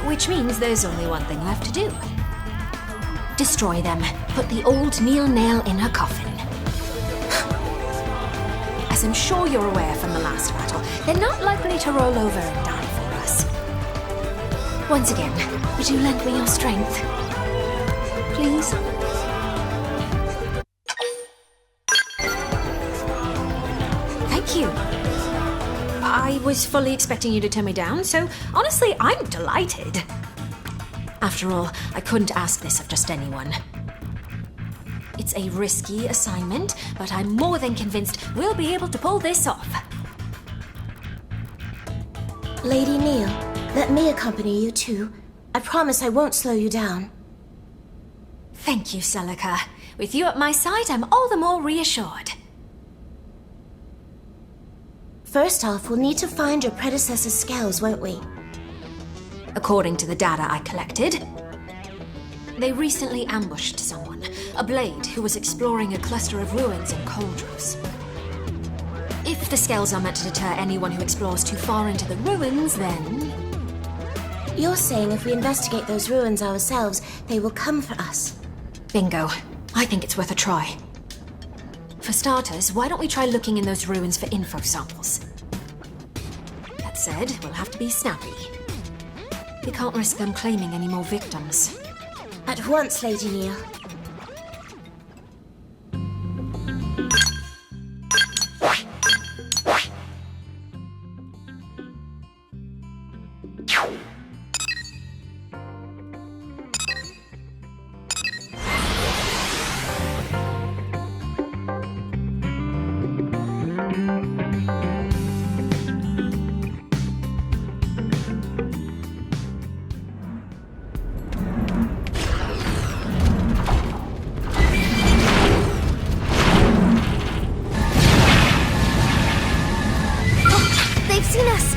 Which means there's only one thing left to do. Destroy them. Put the old Neilnail in her coffin. As I'm sure you're aware from the last battle, they're not likely to roll over and die for us. Once again, would you lend me your strength? Please? Thank you. I was fully expecting you to turn me down, so honestly, I'm delighted. After all, I couldn't ask this of just anyone. It's a risky assignment, but I'm more than convinced we'll be able to pull this off. Lady Neil, let me accompany you too. I promise I won't slow you down. Thank you, Celica. With you at my side, I'm all the more reassured. First off, we'll need to find your predecessor's scales, won't we? According to the data I collected, they recently ambushed someone, a blade who was exploring a cluster of ruins in Coldros. If the scales are meant to deter anyone who explores too far into the ruins, then... You're saying if we investigate those ruins ourselves, they will come for us. Bingo. I think it's worth a try. For starters, why don't we try looking in those ruins for info samples? That said, we'll have to be snappy. We can't risk them claiming any more victims. At once, Lady Neil. They've seen us!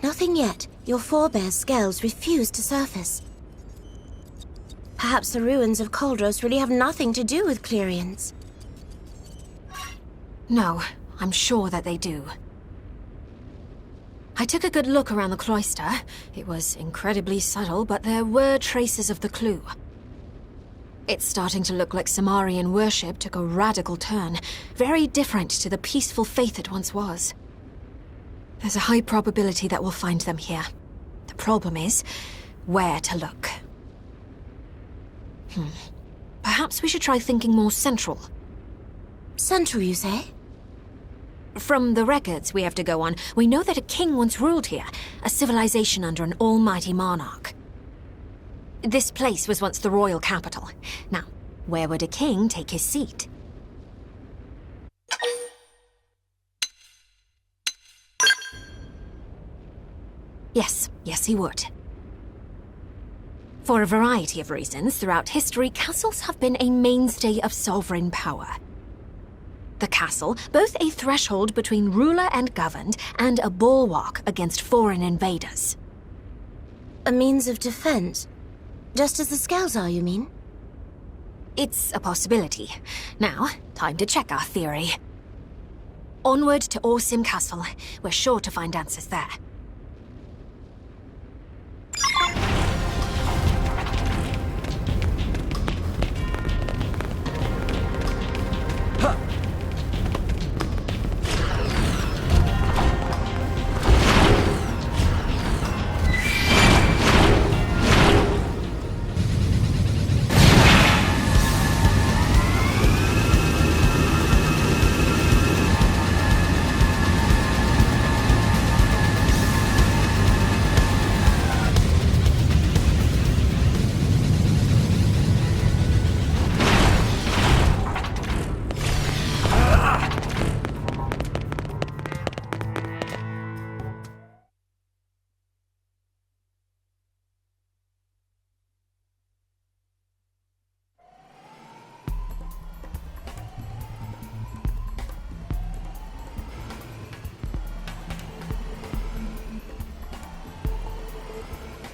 Nothing yet. Your forebear's scales refuse to surface. Perhaps the ruins of Koldros really have nothing to do with Clerians. No, I'm sure that they do. I took a good look around the cloister. It was incredibly subtle, but there were traces of the clue. It's starting to look like Samarian worship took a radical turn, very different to the peaceful faith it once was. There's a high probability that we'll find them here. The problem is, where to look. Perhaps we should try thinking more central. Central, you say? From the records we have to go on, we know that a king once ruled here, a civilization under an almighty monarch. This place was once the royal capital. Now, where would a king take his seat? Yes, he would. For a variety of reasons, throughout history, castles have been a mainstay of sovereign power. The castle, both a threshold between ruler and governed, and a bulwark against foreign invaders. A means of defense? Just as the scales are, you mean? It's a possibility. Now, time to check our theory. Onward to Orsim Castle. We're sure to find answers there.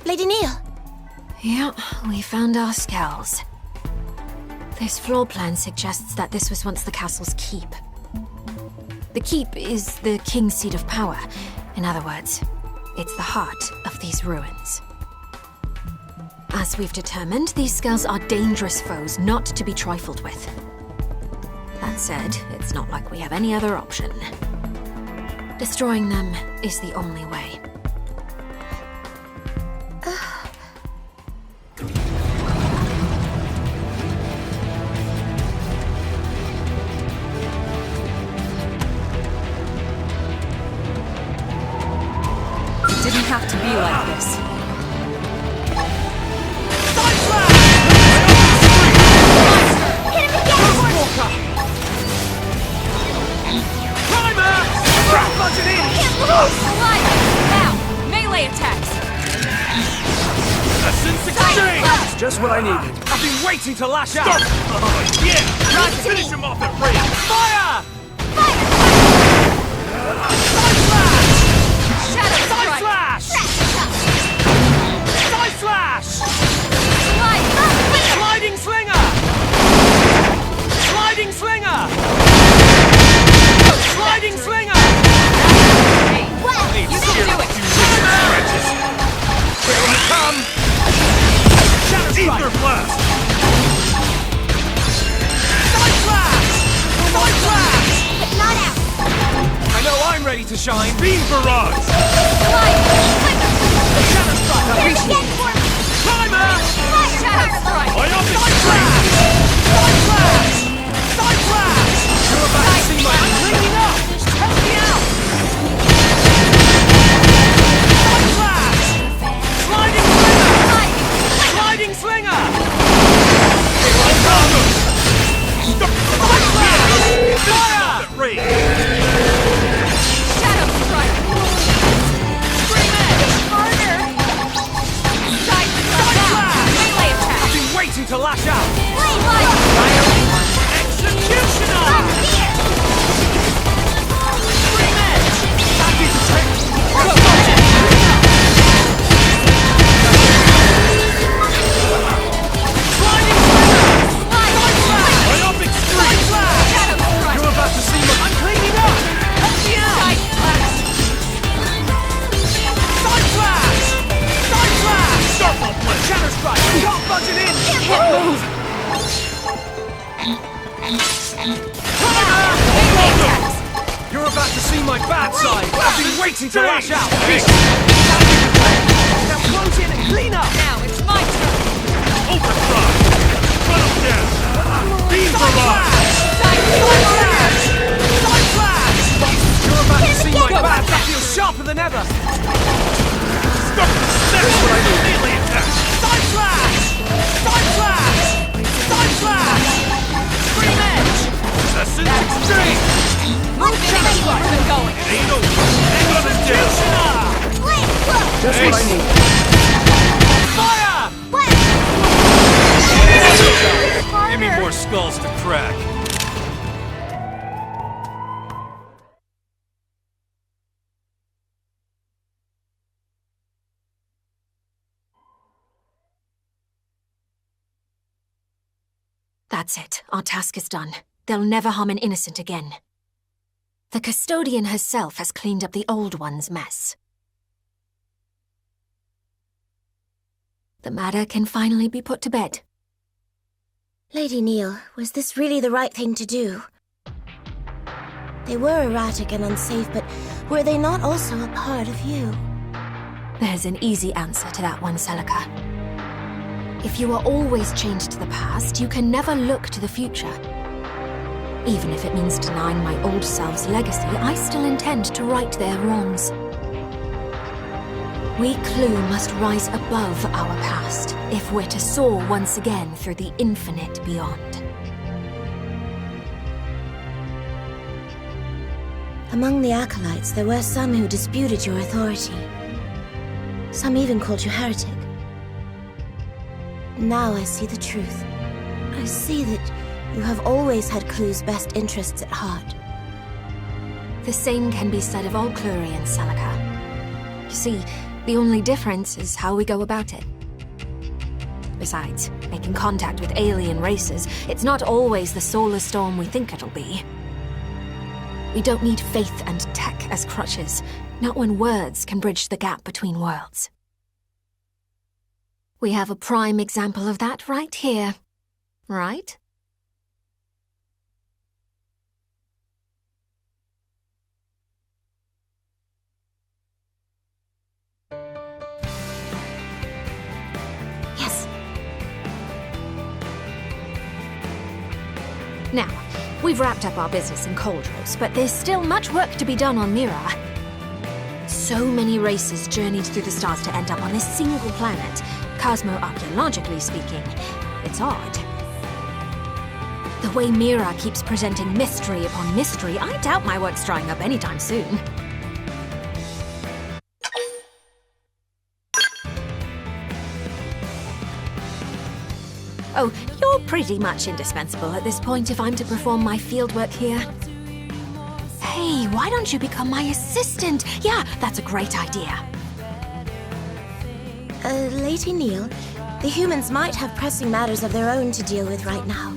Lady Neil! Yeah, we found our skulls. This floor plan suggests that this was once the castle's keep. The keep is the king's seat of power. In other words, it's the heart of these ruins. As we've determined, these skulls are dangerous foes not to be trifled with. That said, it's not like we have any other option. Destroying them is the only way. Didn't have to be like this. Melee attacks! Essence exchange! That's just what I needed. I've been waiting to lash out! Oh, yeah! Try to finish him off at range! Fire! Side slash! Side slash! Sliding slinger! Sliding slinger! Sliding slinger! Hey, you can do it! Here I come! Ether blast! Side slash! Side slash! But not out! I know I'm ready to shine. Beam barrage! Shadow strike! Appreciate it! Timer! Shadow strike! I love this! Side slash! Side slash! Side slash! You're about to see my... I'm cleaning up! Help me out! Side slash! Sliding slinger! Sliding slinger! Here I come! Stop! Side slash! Fire! Shadow strike! Scream it! Harder! waiting to lash out! Now close in and clean up! Now it's my turn! Overdrive! Run him down! Beam barrage! Side flash! You're about to see my back! That feels sharper than ever! That's what I need! Melee attack! Side flash! Side flash! Side flash! Scream edge! Assassin's Extreme! Move to keep them going! Ain't over! Hang on his down! Just what I need. Fire! Give me more skulls to crack. That's it. Our task is done. They'll never harm an innocent again. The custodian herself has cleaned up the old one's mess. The matter can finally be put to bed. Lady Neil, was this really the right thing to do? They were erratic and unsafe, but were they not also a part of you? There's an easy answer to that one, Celica. If you are always chained to the past, you can never look to the future. Even if it means denying my old self's legacy, I still intend to right their wrongs. We Clue must rise above our past if we're to soar once again through the infinite beyond. Among the acolytes, there were some who disputed your authority. Some even called you heretic. Now I see the truth. I see that you have always had Clue's best interests at heart. The same can be said of all Clurians, Celica. You see, the only difference is how we go about it. Besides, making contact with alien races, it's not always the solar storm we think it'll be. We don't need faith and tech as crutches, not when words can bridge the gap between worlds. We have a prime example of that right here, right? Yes. Now, we've wrapped up our business in Coldros, but there's still much work to be done on Mira. So many races journeyed through the stars to end up on this single planet. Cosmo-archaeologically speaking, it's odd. The way Mira keeps presenting mystery upon mystery, I doubt my work's drying up anytime soon. Oh, you're pretty much indispensable at this point if I'm to perform my fieldwork here. Hey, why don't you become my assistant? Yeah, that's a great idea. Lady Neil, the humans might have pressing matters of their own to deal with right now.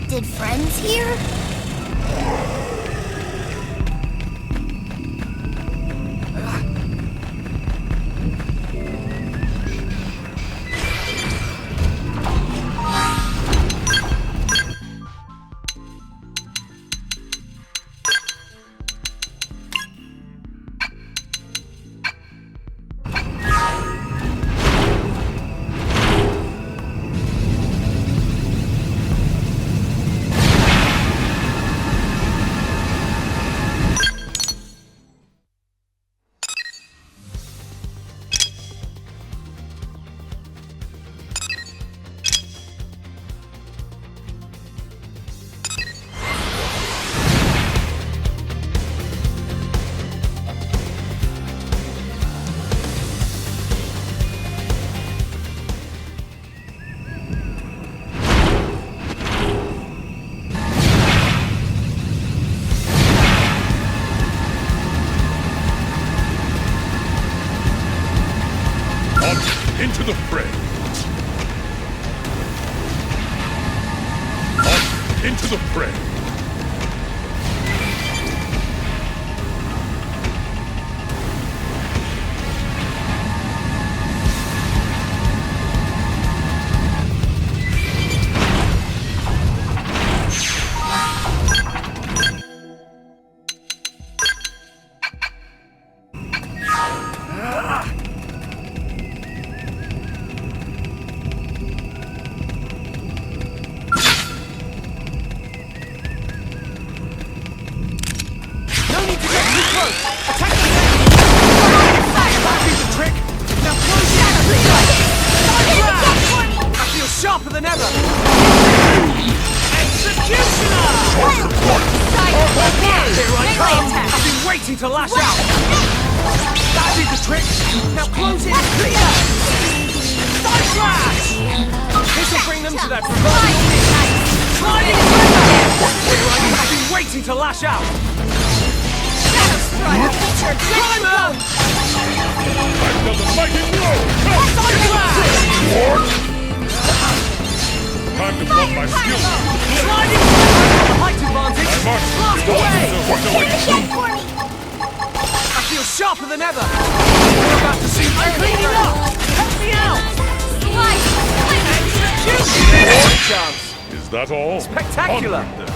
Did friends here? Into the fray! On into the fray! Sharper than ever! Executioner! Here I come! I've been waiting to lash out! That did the trick! Now close it and clear! Side slash! This'll bring them to their proverbial knees! Sliding slinger! Here I am! I've been waiting to lash out! Shadow Strider! Climber! I've done the mighty blow! Side slash! Time to put my skills to play! Sliding slinger! Height advantage! I must! Blast away! Again for me! I feel sharper than ever! We're about to see I'm cleaning up! Help me out! Execution! Chance! Is that all? Spectacular! Onward, then.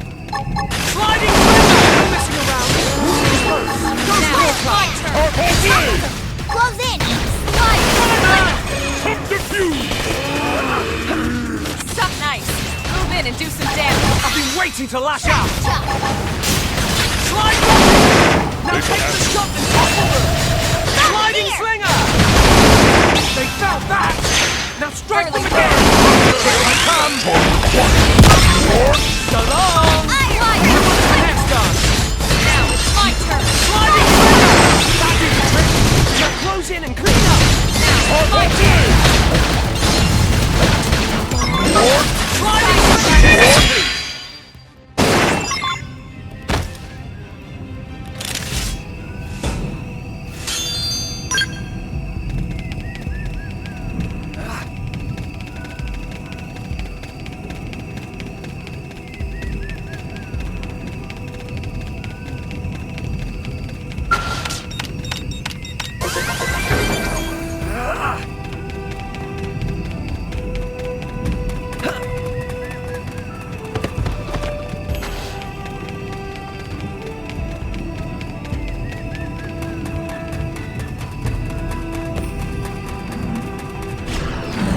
Sliding slinger! No messing around! Close in! Slide! Subterfuge! Suck nice. Move in and do some damage. I've been waiting to lash out! Slide rocket! Now take the shot and topple them! Sliding slinger! They felt that! Now strike them again! Here I come! So long! Next gun! Now it's my turn. Sliding slinger! That did the trick! Now close in and clean up! My turn. Sliding slinger!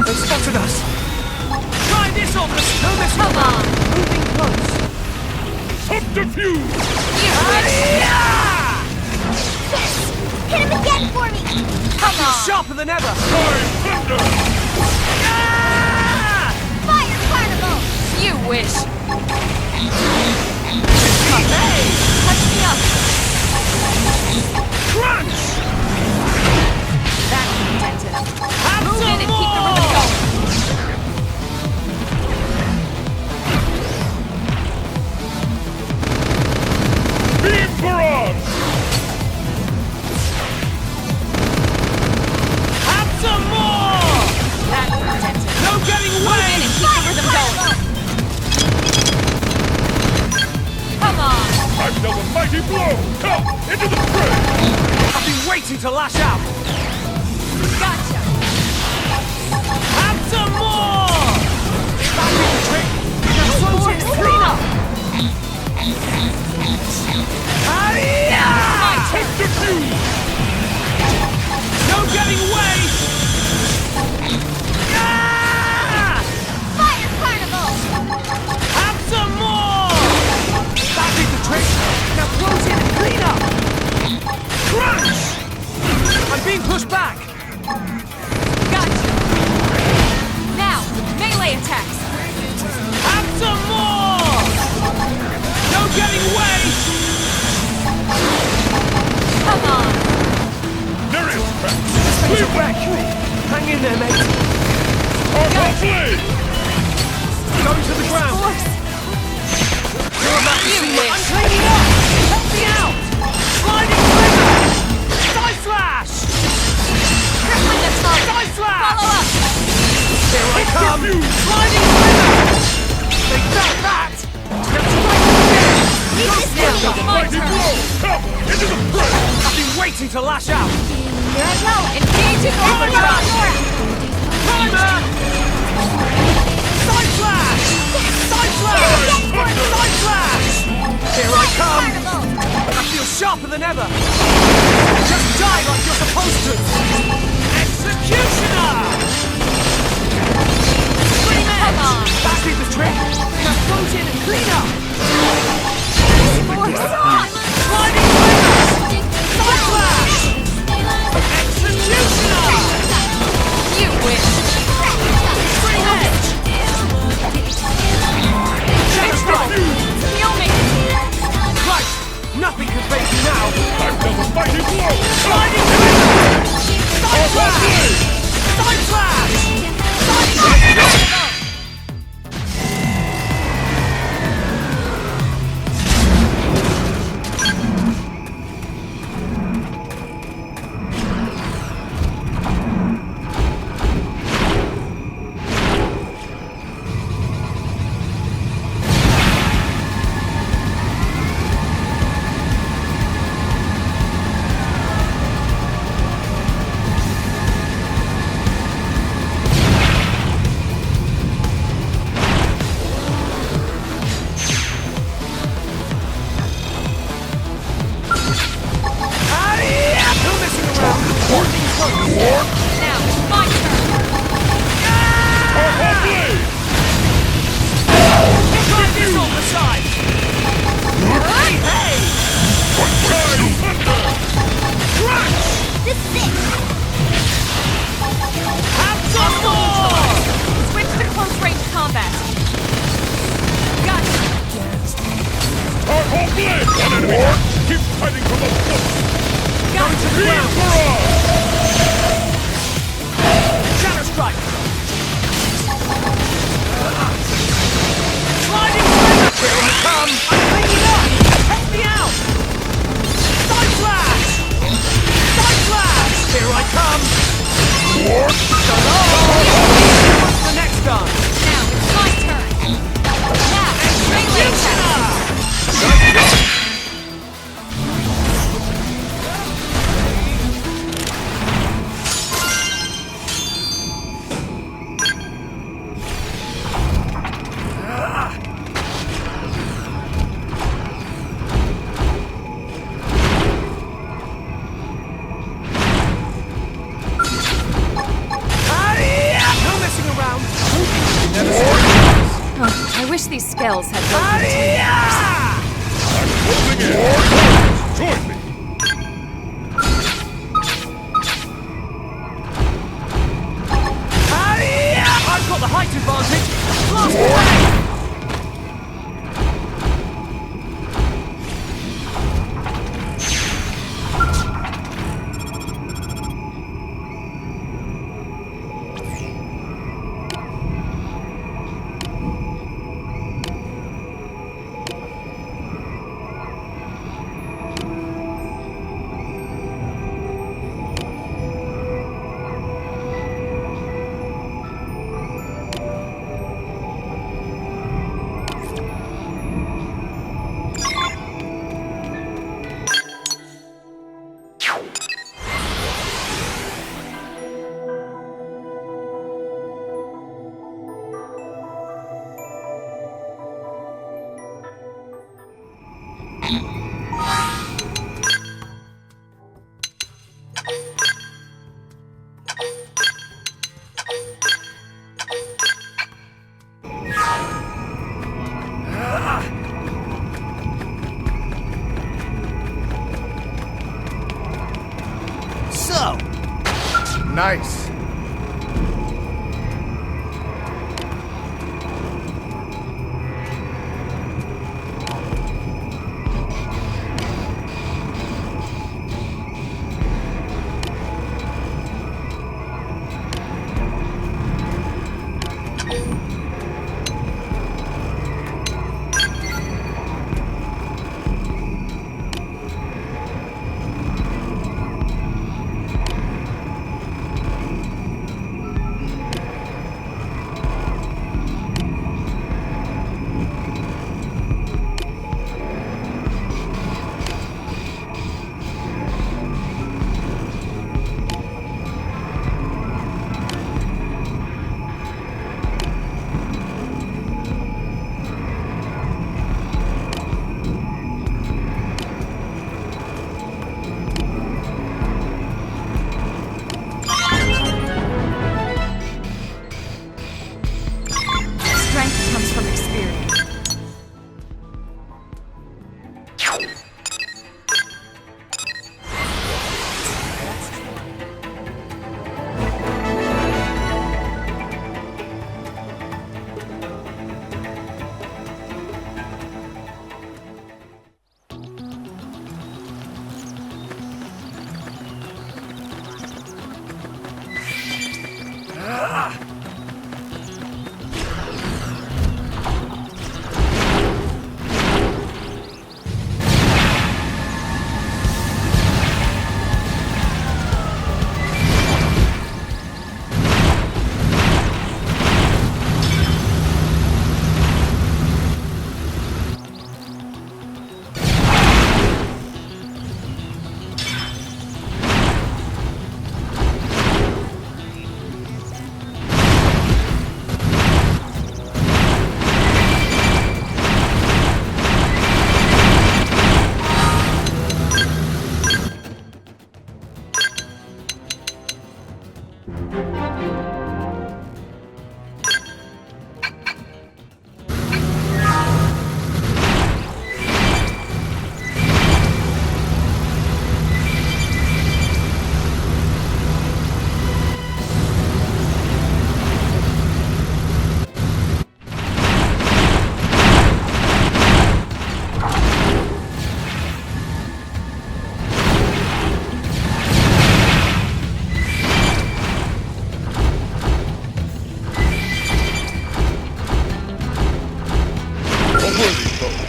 They spotted us! Try this on us! No mess! Come on! Moving close! Subterfuge! Hit him again for me! Come on! Sharper than ever! Thunder! Fire Carnival! You wish. Hey! Touch me up. Crunch! That's intensive. Have Move some in and keep the more! rhythm going. Beam barrage! blow! Come! Into the fray! I've been waiting to lash out! Gotcha! Have some more! That is the trick! Now close it and clean up! Take the fuse! No getting away! Fire Carnival! Have some more! That is the trick! Now close it and clean up! Crunch! I'm being pushed back! Gotcha! Now, melee attacks! Have some more! No getting away! Come on! There is back! It's a wreck! Hang in there, mate! Our blade! Going to the ground! Force! You're about to You see wish. I'm cleaning up! Help me out! Sliding sliver! Side slash! Crippling assault! Side slash! Follow up! Here I come! Sliding sliver! They felt that! Now strike again! Leave this to me! My Mighty turn! blow! Come! Into the fray! I've been waiting to lash out! Here I go! Engaging overdrive! Timer! Side slash! Side slash! Side slash! Here I come! I feel sharper than ever! Just die like you're supposed to! Executioner! Scream edge! Come on. That is the trick! Now close in and clean up! Sliding sliver! Side slash! Executioner! You wish! Scream edge! Shadow strike! Heal me! Right! Nothing can phase you now! I've done the mighty blow! Sliding sliver! Side slash! Side slash! Side slash! Now, my turn! Our blade! Try this on the side! Hey, hey! Crunch! This is it! Have some more! Switch to close range combat! Gotcha! Our whole blade! One enemy! Keep fighting from the foot! Going to the Team ground! barrage! Shadow strike! Sliding sliver! Here I come! I'm cleaning up! Help me out! Side slash! Side slash! Here I come! What's the next gun? Now, it's my turn! Now, melee attacks! So, Nice. Strength comes from experience.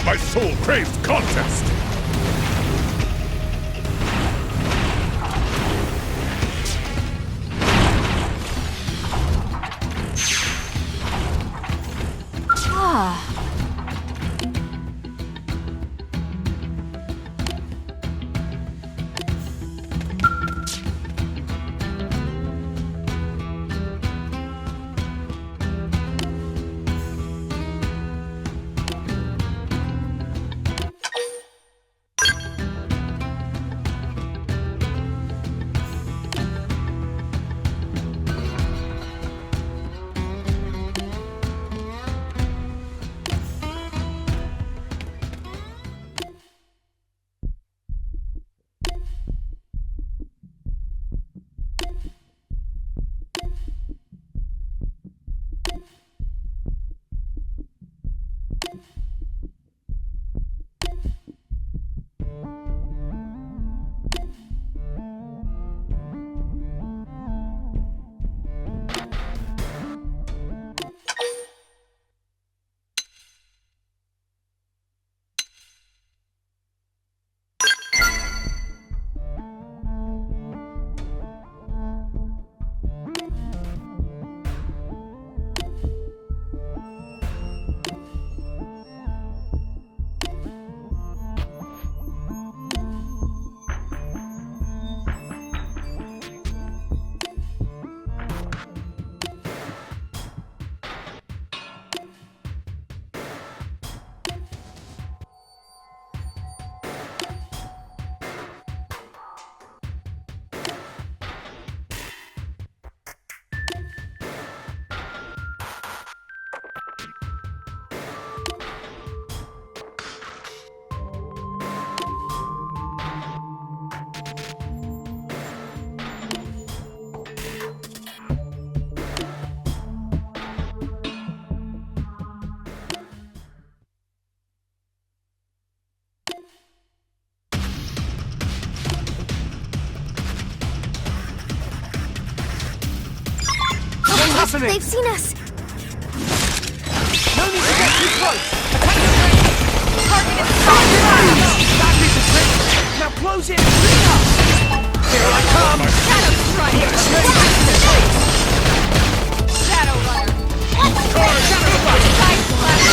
My soul craves contest! happening? They've seen us! No need to get too close! Attack the range! Target is That did the trick! Now close in and clean up! Here I come! Shadow Strike! Shadow Runner! Shadow Strike! Side slash!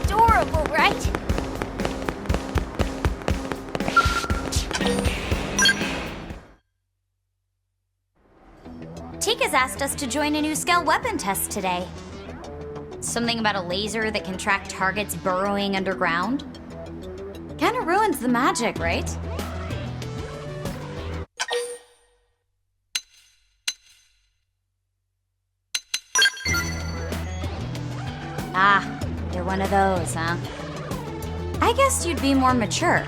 Adorable, right? Tika's asked us to join a new scale weapon test today. Something about a laser that can track targets burrowing underground. Kinda ruins the magic, right? Ah, you're one of those, huh? I guess you'd be more mature.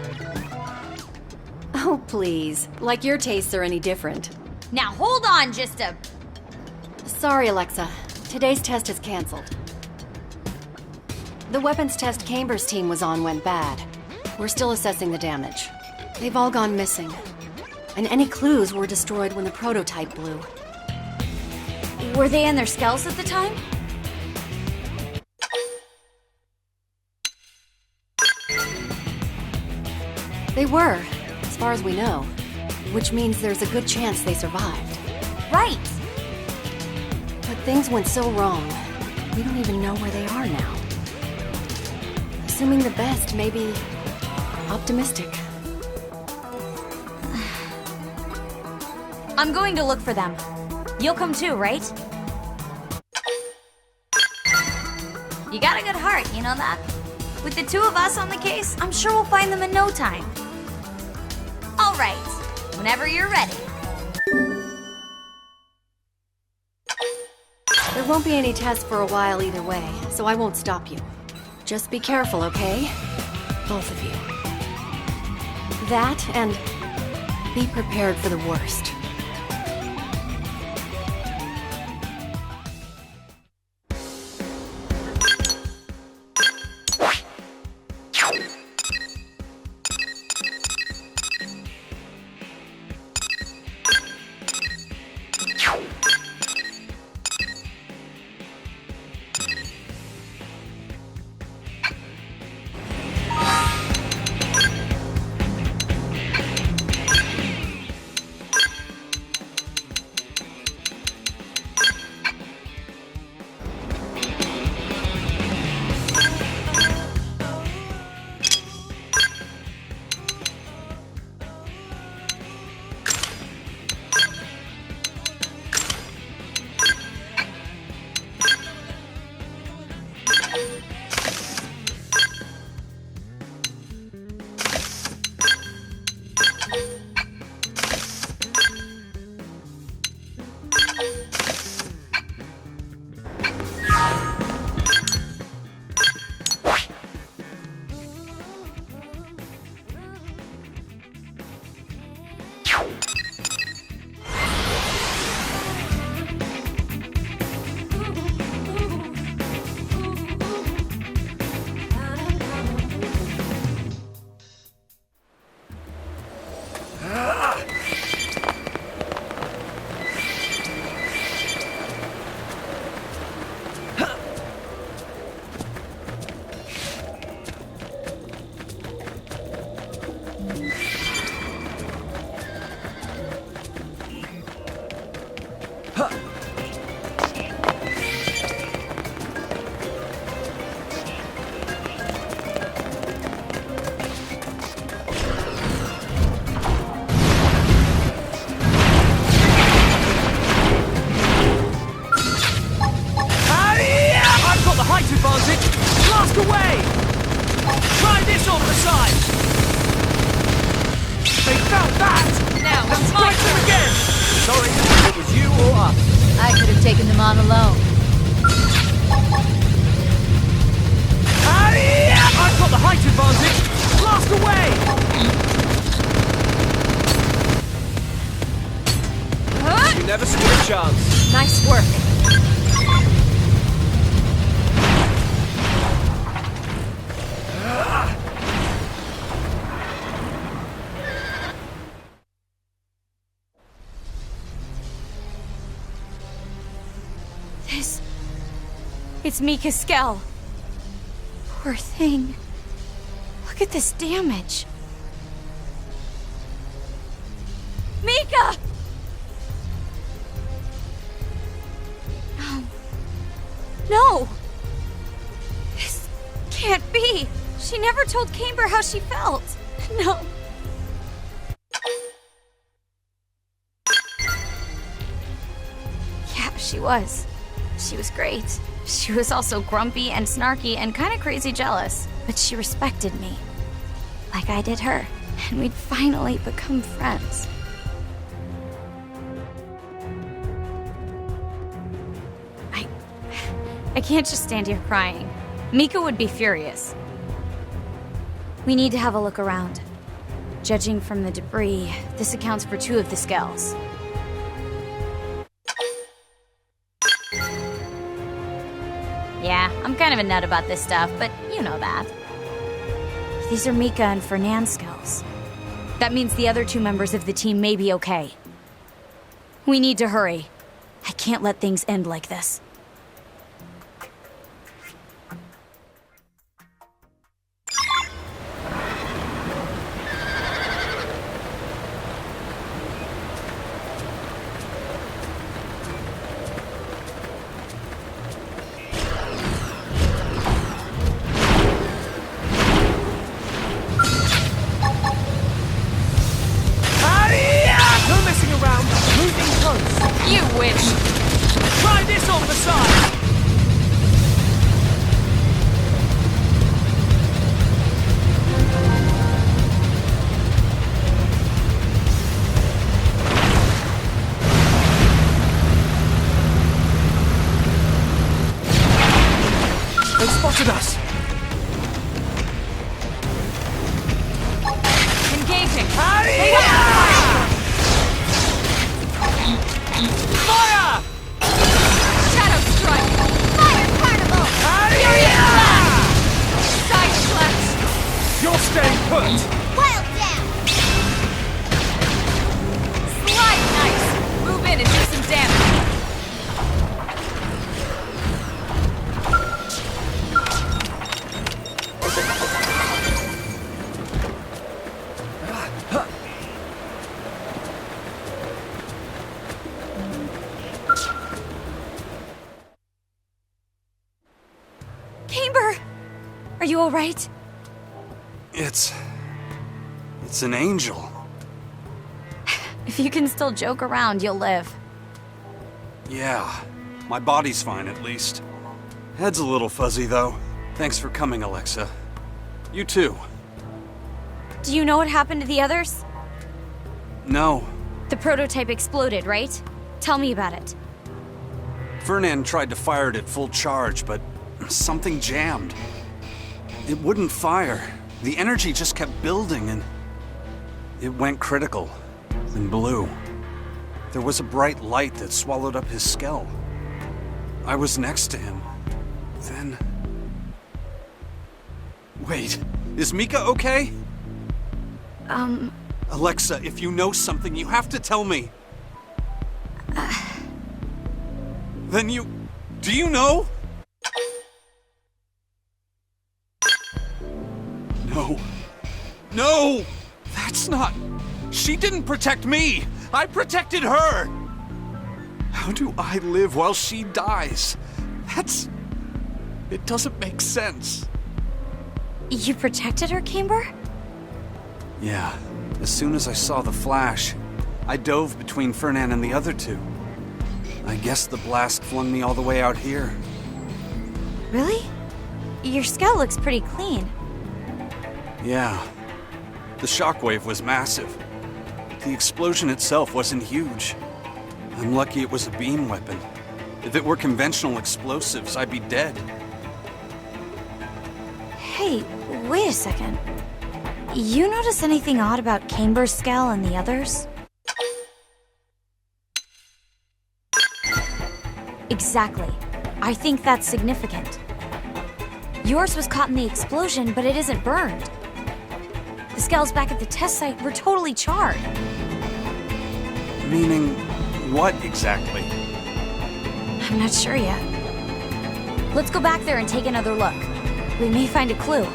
Oh, please. Like your tastes are any different. Now hold on just a... Sorry, Alexa. Today's test is canceled. The weapons test Camber's team was on went bad. We're still assessing the damage. They've all gone missing. And any clues were destroyed when the prototype blew. Were they in their skulls at the time? They were, as far as we know. Which means there's a good chance they survived. Right! But things went so wrong. We don't even know where they are now. Assuming the best, maybe optimistic. I'm going to look for them. You'll come too, right? You got a good heart, you know that? With the two of us on the case, I'm sure we'll find them in no time. All right, whenever you're ready. The won't be any tests for a while either way, so I won't stop you. Just be careful, okay? Both of you. That, and be prepared for the worst. It's Mika's Skell. Poor thing. Look at this damage. Mika! No. No! This can't be. She never told Camber how she felt. No. Yeah, she was. She was great. She was also grumpy and snarky and kind of crazy jealous. But she respected me. Like I did her. And we'd finally become friends. I can't just stand here crying. Mika would be furious. We need to have a look around. Judging from the debris, this accounts for 2 of the skells. Yeah, I'm kind of a nut about this stuff, but you know that. These are Mika and Fernand's skells. That means the other 2 members of the team may be okay. We need to hurry. I can't let things end like this. spotted us! Engaging. Fire! Shadow strike. Fire carnival. Side slash. You're staying put! Wild down. Slide nice. Move in and do some damage. Camber! Are you alright? It's an angel. If you can still joke around, you'll live. Yeah, my body's fine at least. Head's a little fuzzy though. Thanks for coming, Alexa. You too. Do you know what happened to the others? No, The prototype exploded, right? Tell me about it. Fernand tried to fire it at full charge, but something jammed. It wouldn't fire. The energy just kept building and it went critical, then blew. There was a bright light that swallowed up his skull. I was next to him. Then... Wait, is Mika okay? Alexa, if you know something, you have to tell me. Then you... Do you know? No. No! That's not... She didn't protect me! I protected her! How do I live while she dies? That's... It doesn't make sense. You protected her, Camber? Yeah. As soon as I saw the flash, I dove between Fernand and the other two. I guess the blast flung me all the way out here. Really? Your skull looks pretty clean. Yeah. The shockwave was massive. The explosion itself wasn't huge. I'm lucky it was a beam weapon. If it were conventional explosives, I'd be dead. Hey, wait a second. You notice anything odd about Camber's skull and the others? Exactly. I think that's significant. Yours was caught in the explosion, but it isn't burned. The skulls back at the test site were totally charred. Meaning, what exactly? I'm not sure yet. Let's go back there and take another look. We may find a clue.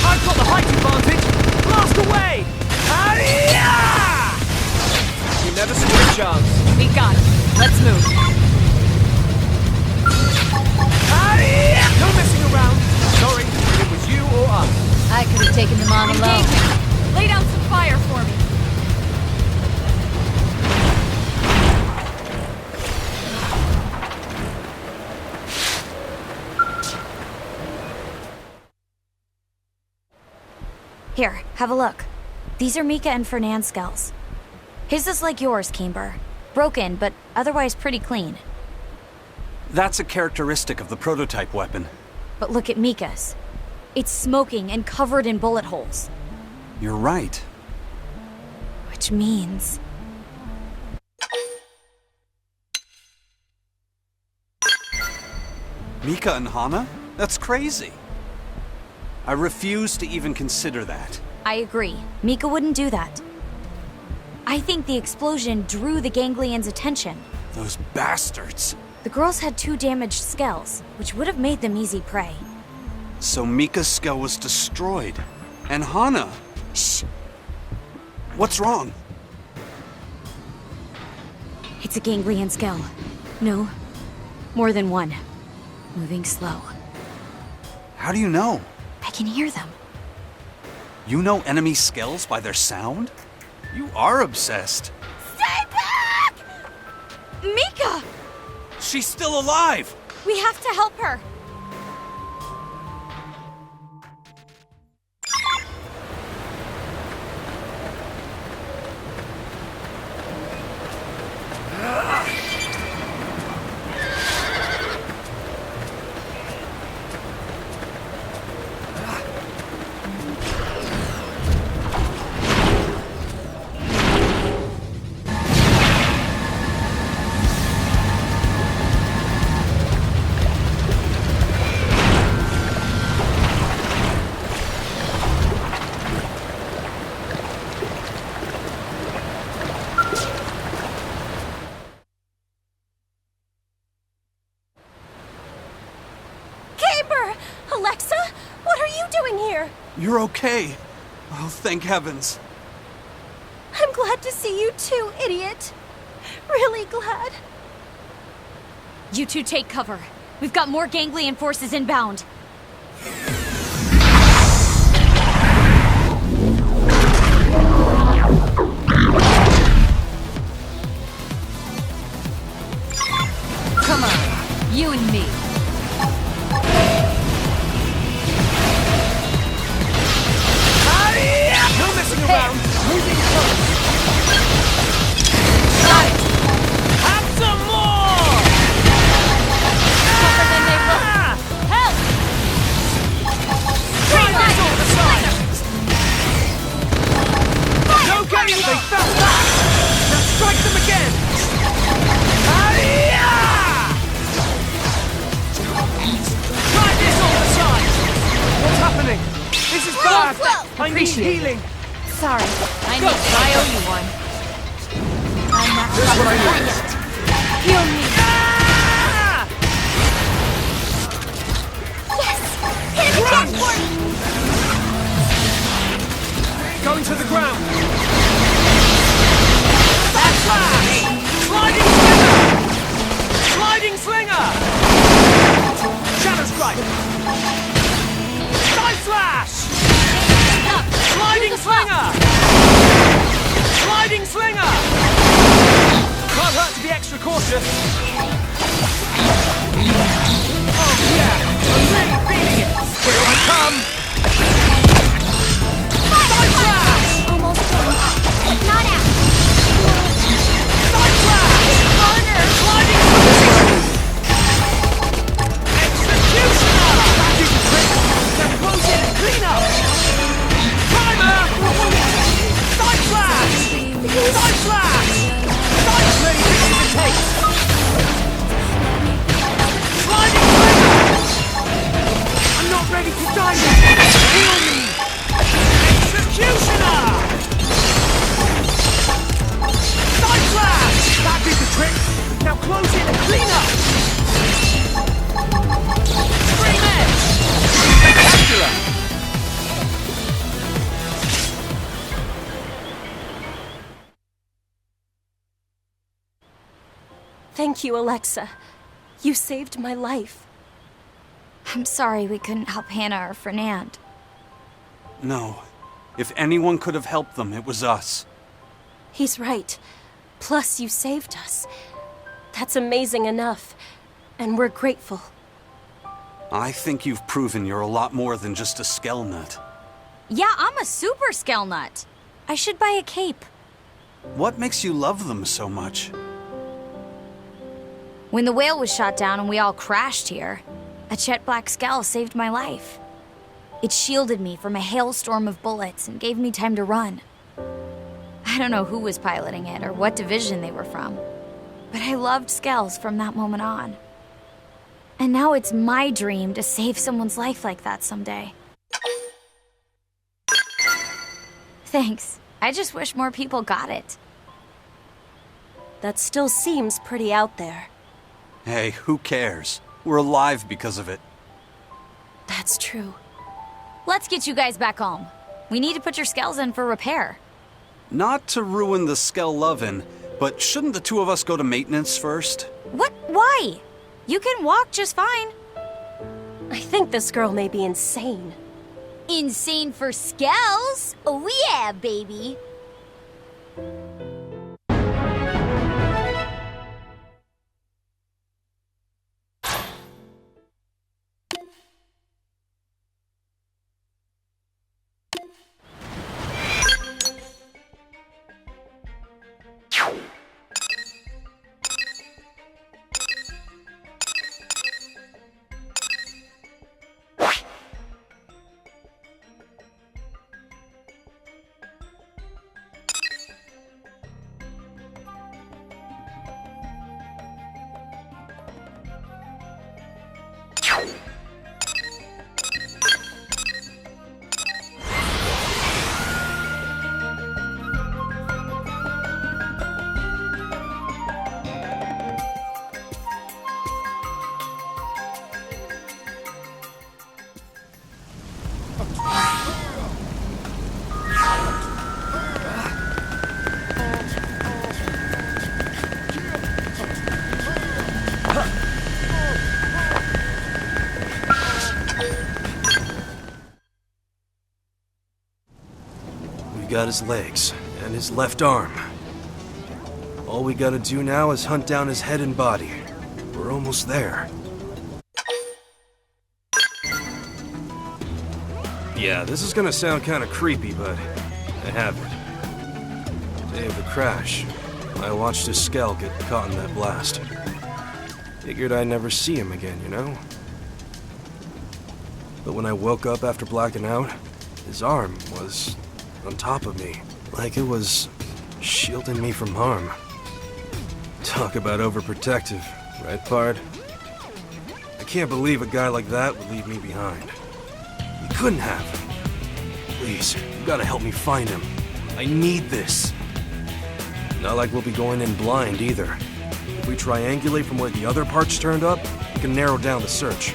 I've got the height advantage! Blast away! You never stood a chance. We got it. Let's move. No messing around. Sorry, it was you or us. I could have taken them on alone. Lay down some fire for me. Here, have a look. These are Mika and Fernand's skulls. His is like yours, Camber. Broken, but otherwise pretty clean. That's a characteristic of the prototype weapon. But look at Mika's. It's smoking and covered in bullet holes. You're right. Which means... Mika and Hana? That's crazy. I refuse to even consider that. I agree. Mika wouldn't do that. I think the explosion drew the ganglions' attention. Those bastards. The girls had 2 damaged skulls, which would have made them easy prey. So Mika's skull was destroyed. And Hana... Shh! What's wrong? It's a ganglion skull. No, more than one. Moving slow. How do you know? I can hear them. You know enemy skulls by their sound? You are obsessed. Stay back! Mika! She's still alive! We have to help her. Alexa, what are you doing here? You're okay. Oh, thank heavens. I'm glad to see you too, idiot. Really glad. You two take cover. We've got more ganglion forces inbound. Come on, you and me. No messing around! Moving close! Got it! Have some more! Tougher than they look. Help! Try this all the time! No getting they fell back! Now strike them again! Try this all the time! What's happening? This is bad! I need healing! Sorry, I owe you one. I'm not This is what I done need. yet. Heal me. Yes! Hit him again for me! Going to the ground! Backslash! Sliding slinger! Sliding slinger! Shadow strike! Side slash! Sliding slinger! Sliding slinger! Can't hurt to be extra cautious. Oh yeah, I'm really feeling it. Here I come! Side slash! Almost done. Not out. Side slash! Harder! Sliding slinger! Executioner! That is the trick. Now close it and clean up! Primer! Side slash! Side slash! Side slash! It takes! Sliding slinger! I'm not ready to die yet! Heal me! Executioner! Side slash! That did the trick! Now close it and clean up! Scream edge! Spectacular! Thank you, Alexa. You saved my life. I'm sorry we couldn't help Hannah or Fernand. No. If anyone could have helped them, it was us. He's right. Plus, you saved us. That's amazing enough. And we're grateful. I think you've proven you're a lot more than just a skell nut. Yeah, I'm a super skell nut. I should buy a cape. What makes you love them so much? When the whale was shot down and we all crashed here, a jet black skell saved my life. It shielded me from a hailstorm of bullets and gave me time to run. I don't know who was piloting it or what division they were from, but I loved skells from that moment on. And now it's my dream to save someone's life like that someday. Thanks. I just wish more people got it. That still seems pretty out there. Hey, who cares? We're alive because of it. That's true. Let's get you guys back home. We need to put your skells in for repair. Not to ruin the skell lovin', but shouldn't the two of us go to maintenance first? What? Why? You can walk just fine. I think this girl may be insane. Insane for skells? Oh yeah, baby. We got his legs and his left arm. All we gotta do now is hunt down his head and body. We're almost there. Yeah, this is gonna sound kinda creepy, but I have it. Day of the crash, I watched his skull get caught in that blast. Figured I'd never see him again, you know? But when I woke up after blacking out, his arm was on top of me, like it was shielding me from harm. Talk about overprotective, right, Pard? I can't believe a guy like that would leave me behind. He couldn't have. Please, you gotta help me find him. I need this. Not like we'll be going in blind, either. If we triangulate from where the other parts turned up, we can narrow down the search.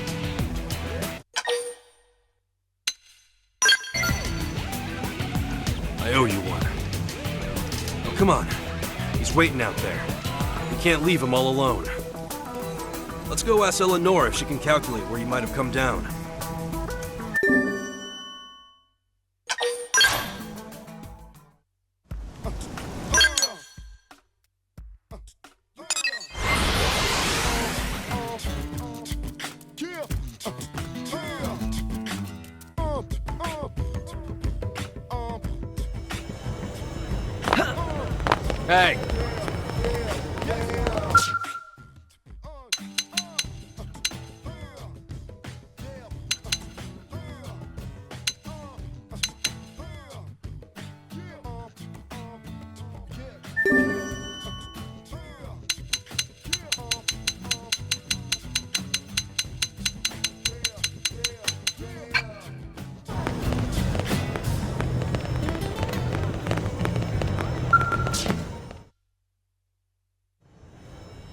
I owe you one. Oh, come on. He's waiting out there. We can't leave him all alone. Let's go ask Eleanor if she can calculate where you might have come down. Hey!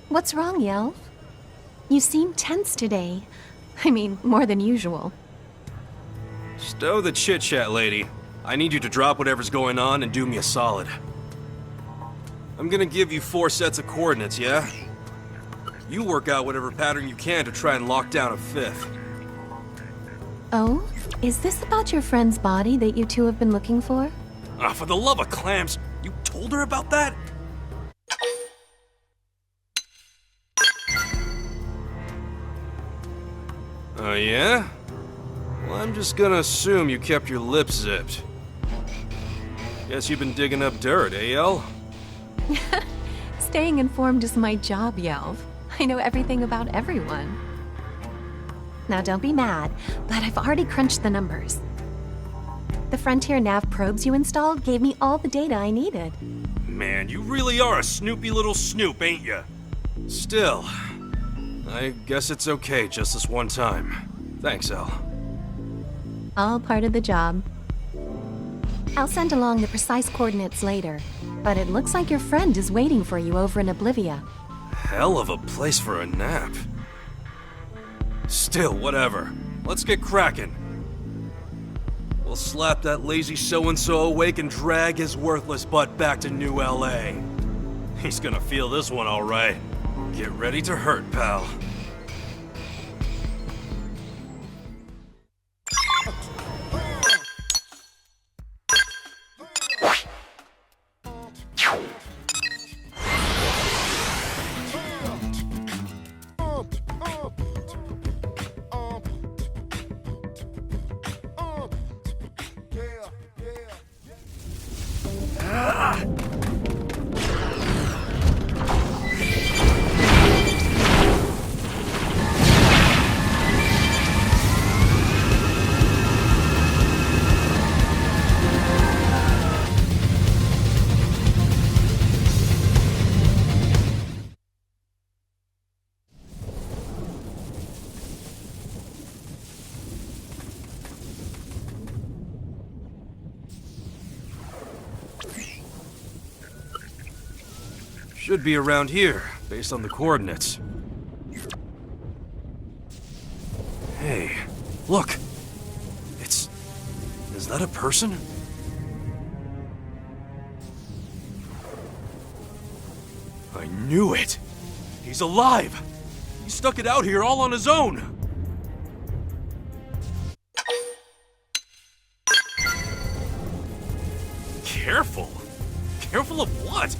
What's wrong, Yelv? You seem tense today. I mean, more than usual. Stow the chit-chat, lady. I need you to drop whatever's going on and do me a solid. I'm gonna give you 4 sets of coordinates, yeah? You work out whatever pattern you can to try and lock down a 5th. Oh? Is this about your friend's body that you two have been looking for? Ah, for the love of clams, you told her about that? Oh, yeah? Well, I'm just gonna assume you kept your lips zipped. Guess you've been digging up dirt, eh, El? Staying informed is my job, Yelv. I know everything about everyone. Now, don't be mad, but I've already crunched the numbers. The Frontier Nav probes you installed gave me all the data I needed. Man, you really are a snoopy little snoop, ain't ya? Still, I guess it's okay just this one time. Thanks, El. All part of the job. I'll send along the precise coordinates later, but it looks like your friend is waiting for you over in Oblivia. Hell of a place for a nap. Still, whatever. Let's get cracking. We'll slap that lazy so-and-so awake and drag his worthless butt back to New LA. He's gonna feel this one all right. Get ready to hurt, pal. Should be around here, based on the coordinates. Hey, look! It's Is that a person? I knew it! He's alive! He stuck it out here all on his own! Careful? Careful of what?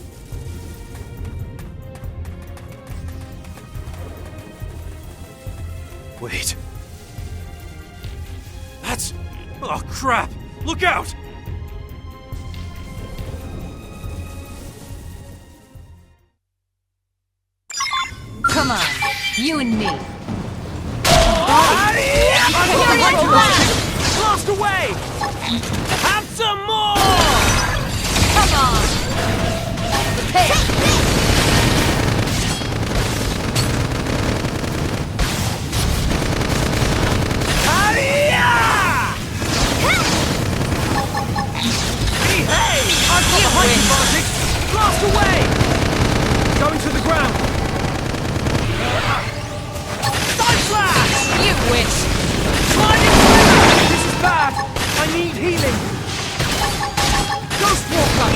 Wait. That's... Oh, crap! Look out! Come on, you and me. Blast away! Have some more! Come on! Hey! I've got the height advantage! Blast away! Going to the ground! Side slash! You wish! Sliding slinger! This is bad! I need healing! Ghost Walker!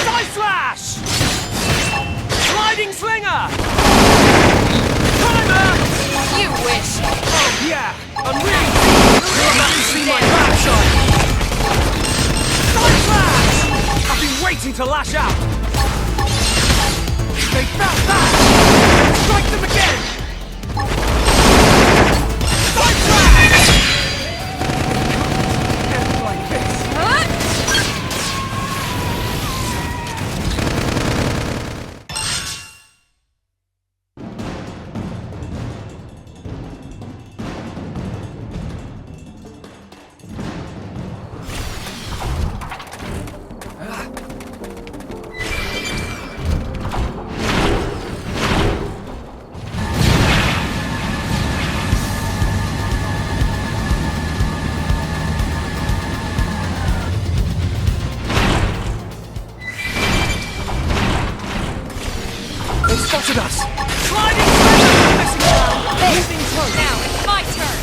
Side slash! Sliding slinger! Timer! You wish! Oh yeah! I'm really about to see my backside! Side slash! I've been waiting to lash out! They felt that! Strike them again! Side slash! End like this. They spotted us! Sliding slinger! Messing around! Moving toe! Now it's my turn!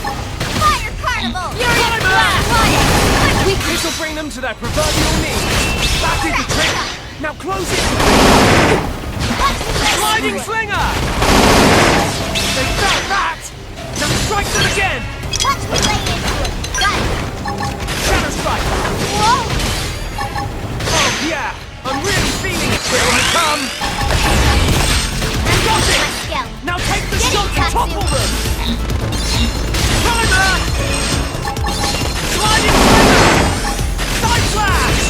Fire Carnival! Furious blast! This'll bring them to their proverbial knees! That did the trick! Now close it! Sliding slinger! They felt that! Now strike them again! Watch me lay into it! Got it! Shadow strike! Whoa! Oh yeah! I'm really feeling it! Here I come! Got it! Now take the shot and topple them! Timer! Sliding slinger! Side slash!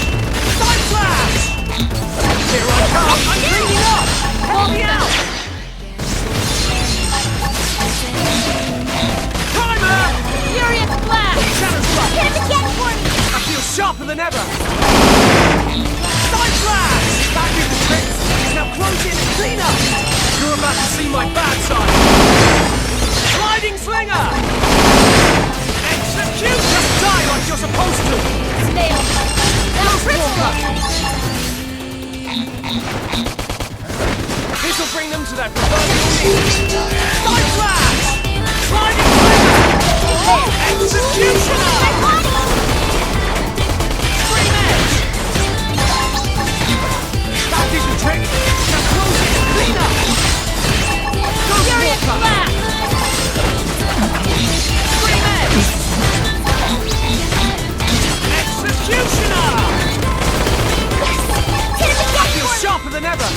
Side slash! Here I come! I'm cleaning up! Help me out! Timer! Furious blast! Shadow strike! Hit him again for me! I feel sharper than ever! Side slash! That did the trick! Now close in and clean up! You're about to see my bad side! Sliding slinger! Execute! Just die like you're supposed to! Snail! Now Walker! This'll bring them to their proverbial knees! Side slash! Sliding slinger! Executioner! Scream edge! That did the trick! Now close it and clean up! Ghost Walker! Scream edge! Executioner! I feel sharper than ever!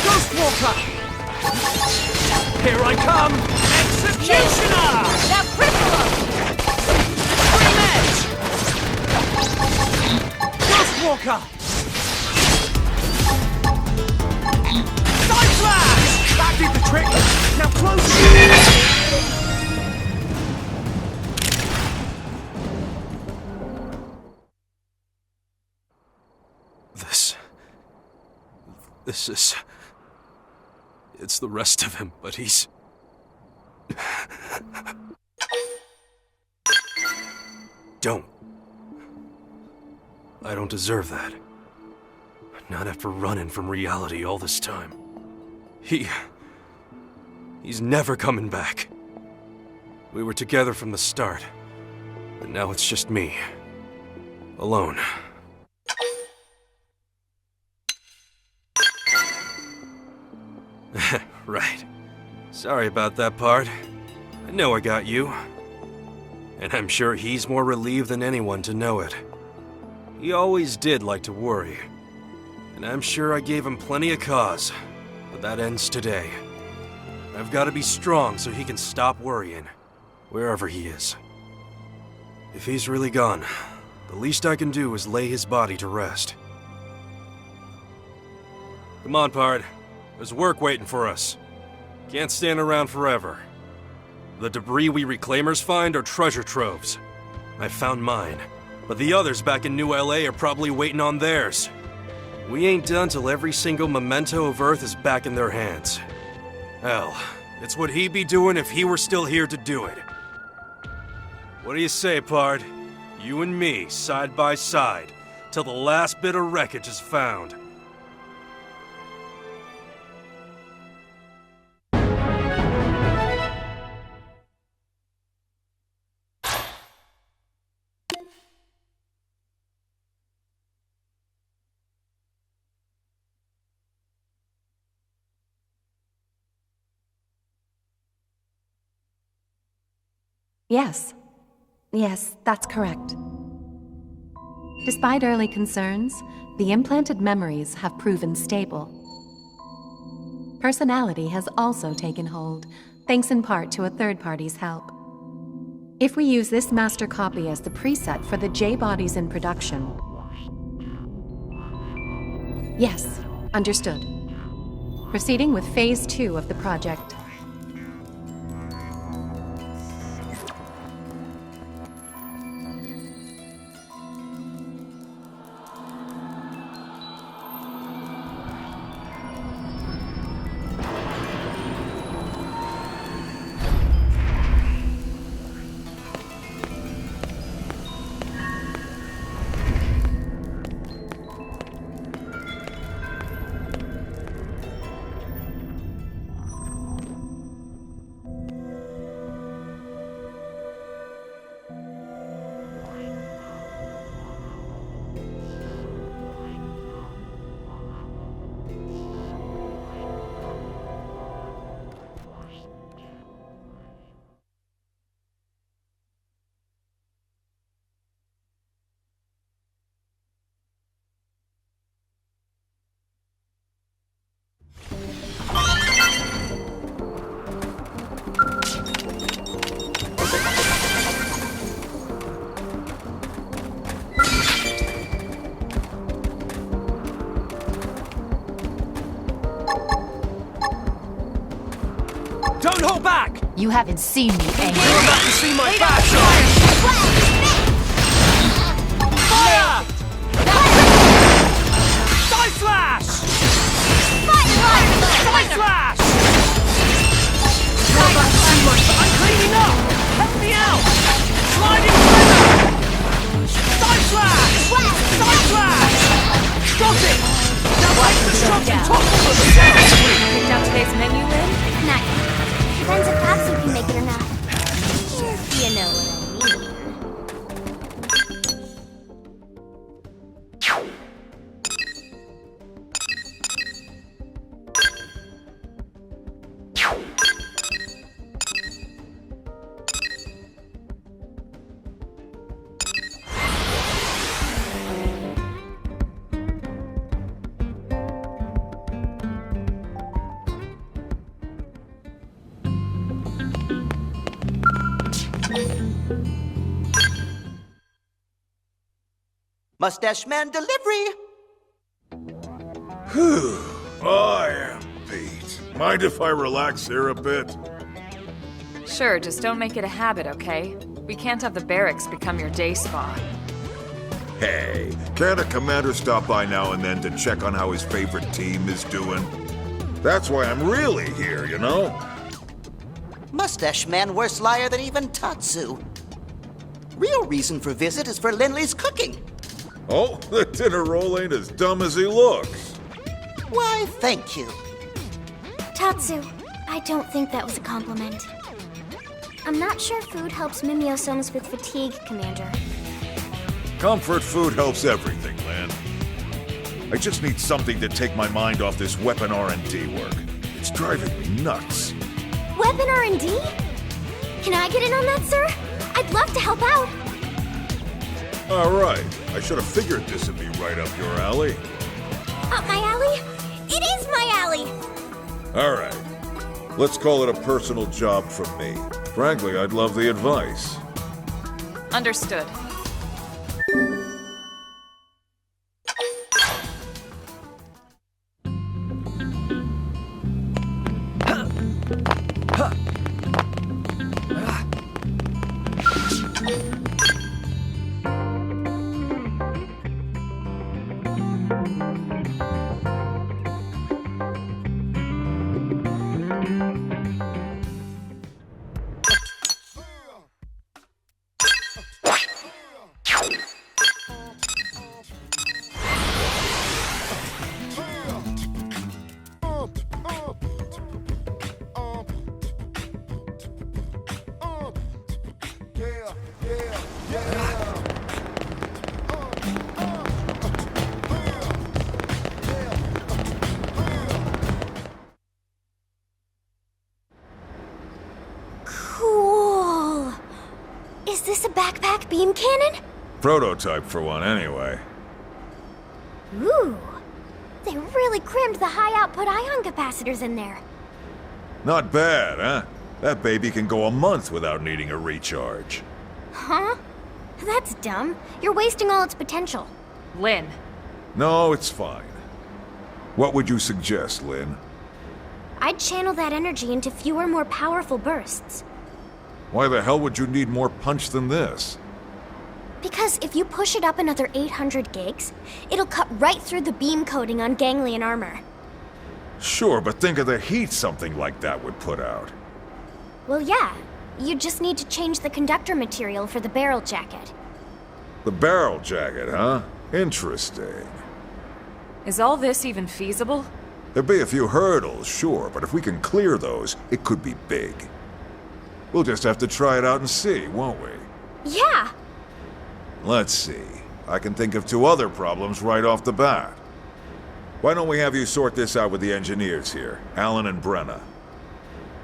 Ghost Walker! Here I come! Executioner! Now cripple him! Scream edge! Ghost Walker! Side slash! That did the trick! Now close it! This is... It's the rest of him, but he's... Don't. I don't deserve that. Not after running from reality all this time. He's never coming back. We were together from the start. And now it's just me. Alone. Right. Sorry about that part. I know I got you. And I'm sure he's more relieved than anyone to know it. He always did like to worry. And I'm sure I gave him plenty of cause. But that ends today. I've got to be strong so he can stop worrying, wherever he is. If he's really gone, the least I can do is lay his body to rest. Come on, Pard. There's work waiting for us. Can't stand around forever. The debris we reclaimers find are treasure troves. I found mine, but the others back in New LA are probably waiting on theirs. We ain't done till every single memento of Earth is back in their hands. Hell, it's what he'd be doing if he were still here to do it. What do you say, Pard? You and me, side by side, till the last bit of wreckage is found. Yes. Yes, that's correct. Despite early concerns, the implanted memories have proven stable. Personality has also taken hold, thanks in part to a third party's help. If we use this master copy as the preset for the J-bodies in production... Yes, understood. Proceeding with Phase 2 of the project. Don't hold back! You haven't seen me angry. You're about to see my passion! Fire! Side slash! Side slash! You're about to see my... I'm cleaning up! Help me out! Sliding slider! Side slash! Side slash! Got it! Now take the shot and topple them! Picked out today's menu, Lynn? Not yet. Depends if Tatsu can make it or not. You know what I mean. Mustache Man delivery! I am beat. Mind if I relax here a bit? Sure, just don't make it a habit, okay? We can't have the barracks become your day spa. Hey, can't a commander stop by now and then to check on how his favorite team is doing? That's why I'm really here, you know? Mustache Man worse liar than even Tatsu. Real reason for visit is for Linley's cooking. Oh, the dinner roll ain't as dumb as he looks. Why, thank you. Tatsu, I don't think that was a compliment. I'm not sure food helps Mimiosomes with fatigue, Commander. Comfort food helps everything, Lynn. I just need something to take my mind off this weapon R&D work. It's driving me nuts. Weapon R&D? Can I get in on that, sir? I'd love to help out. All right. I should have figured this would be right up your alley. Up my alley? It is my alley! All right. Let's call it a personal job from me. Frankly, I'd love the advice. Understood. Cool. Is this a backpack beam cannon? Prototype for one, anyway. Ooh. They really crammed the high-output ion capacitors in there. Not bad, huh? That baby can go a month without needing a recharge. Huh? That's dumb. You're wasting all its potential. Lynn. No, it's fine. What would you suggest, Lynn? I'd channel that energy into fewer, more powerful bursts. Why the hell would you need more punch than this? Because if you push it up another 800 gigs, it'll cut right through the beam coating on ganglion armor. Sure, but think of the heat something like that would put out. Well, yeah. You just need to change the conductor material for the barrel jacket. The barrel jacket, huh? Interesting. Is all this even feasible? There'll be a few hurdles, sure, but if we can clear those, it could be big. We'll just have to try it out and see, won't we? Yeah! Let's see. I can think of 2 other problems right off the bat. Why don't we have you sort this out with the engineers here, Alan and Brenna?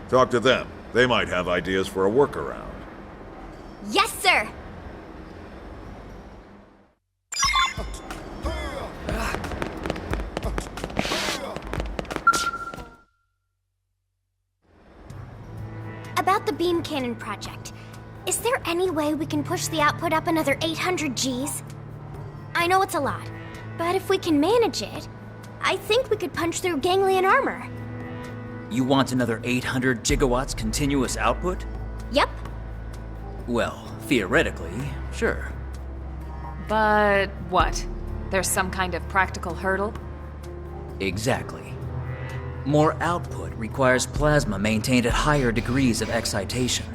Talk to them. They might have ideas for a workaround. Yes, sir! About the beam cannon project, is there any way we can push the output up another 800 Gs? I know it's a lot, but if we can manage it, I think we could punch through ganglion armor. You want another 800 gigawatts continuous output? Yep. Well, theoretically, sure. But what? There's some kind of practical hurdle? Exactly. More output requires plasma maintained at higher degrees of excitation.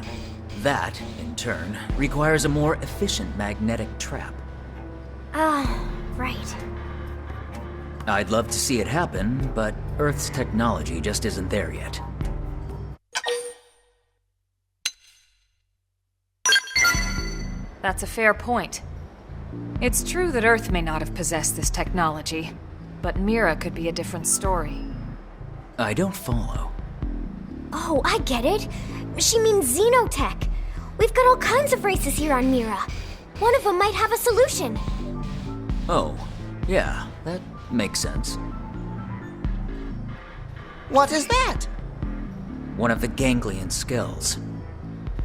That, in turn, requires a more efficient magnetic trap. Right. I'd love to see it happen, but Earth's technology just isn't there yet. That's a fair point. It's true that Earth may not have possessed this technology, but Mira could be a different story. I don't follow. Oh, I get it. She means Xenotech. We've got all kinds of races here on Mira. One of them might have a solution. Oh, yeah, that makes sense. What is that? One of the ganglion skells.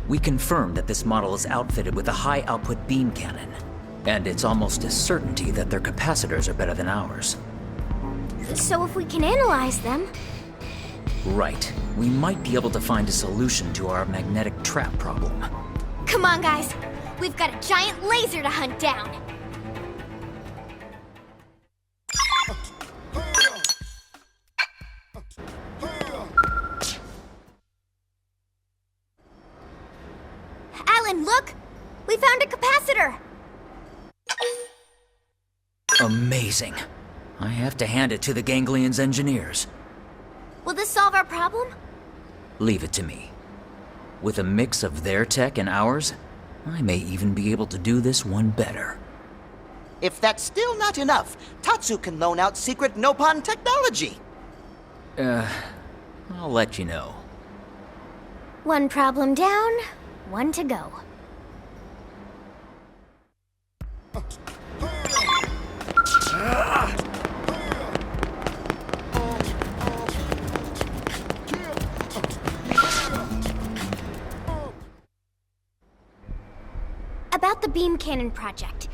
We confirmed that this model is outfitted with a high-output beam cannon, and it's almost a certainty that their capacitors are better than ours. So if we can analyze them... Right. We might be able to find a solution to our magnetic trap problem. Come on, guys. We've got a giant laser to hunt down. Alan, look! We found a capacitor! Amazing. I have to hand it to the Ganglion's engineers. Will this solve our problem? Leave it to me. With a mix of their tech and ours, I may even be able to do this one better. If that's still not enough, Tatsu can loan out secret Nopon technology. I'll let you know. One problem down, one to go. About the beam cannon project,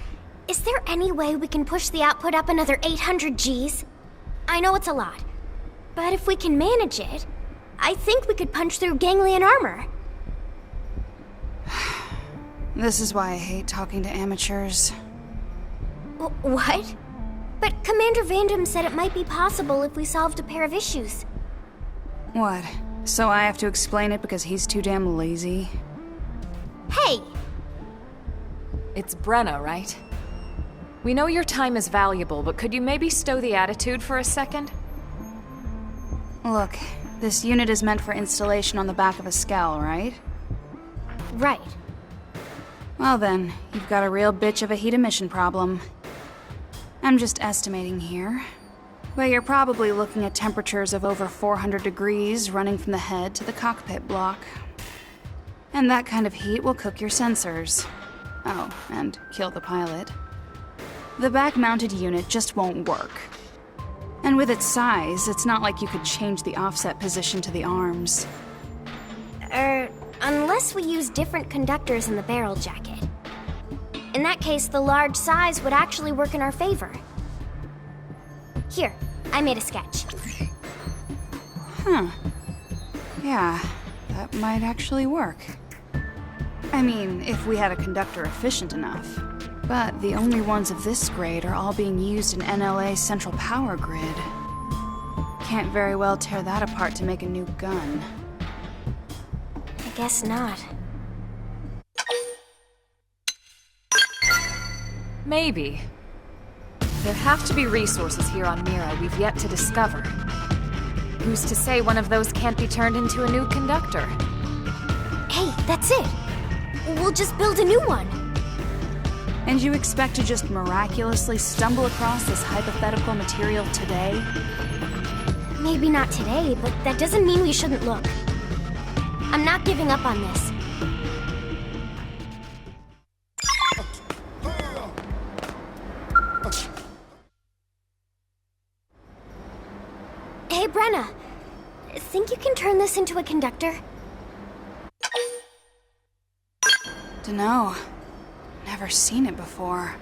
is there any way we can push the output up another 800 Gs? I know it's a lot, but if we can manage it, I think we could punch through ganglion armor. This is why I hate talking to amateurs. What? But Commander Vandam said it might be possible if we solved a pair of issues. What? So I have to explain it because he's too damn lazy? Hey! It's Brenna, right? We know your time is valuable, but could you maybe stow the attitude for a second? Look, this unit is meant for installation on the back of a Skell, right? Right. Well then, you've got a real bitch of a heat emission problem. I'm just estimating here. But you're probably looking at temperatures of over 400 degrees running from the head to the cockpit block. And that kind of heat will cook your sensors. Oh, and kill the pilot. The back-mounted unit just won't work. And with its size, it's not like you could change the offset position to the arms. Unless we use different conductors in the barrel jacket. In that case, the large size would actually work in our favor. Here, I made a sketch. Huh. Yeah, that might actually work. I mean, if we had a conductor efficient enough. But the only ones of this grade are all being used in NLA's central power grid. Can't very well tear that apart to make a new gun. I guess not. Maybe. There have to be resources here on Mira we've yet to discover. Who's to say one of those can't be turned into a new conductor? Hey, that's it! We'll just build a new one! And you expect to just miraculously stumble across this hypothetical material today? Maybe not today, but that doesn't mean we shouldn't look. I'm not giving up on this. Hey, Brenna. Think you can turn this into a conductor? Dunno. Never seen it before.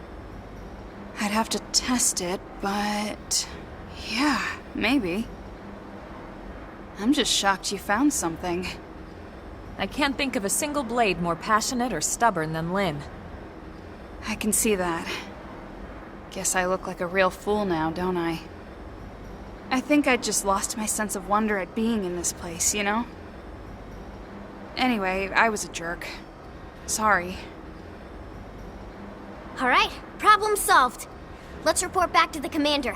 I'd have to test it, but... yeah, maybe. I'm just shocked you found something. I can't think of a single blade more passionate or stubborn than Lynn. I can see that. Guess I look like a real fool now, don't I? I think I just lost my sense of wonder at being in this place, you know? Anyway, I was a jerk. Sorry. All right, problem solved. Let's report back to the commander.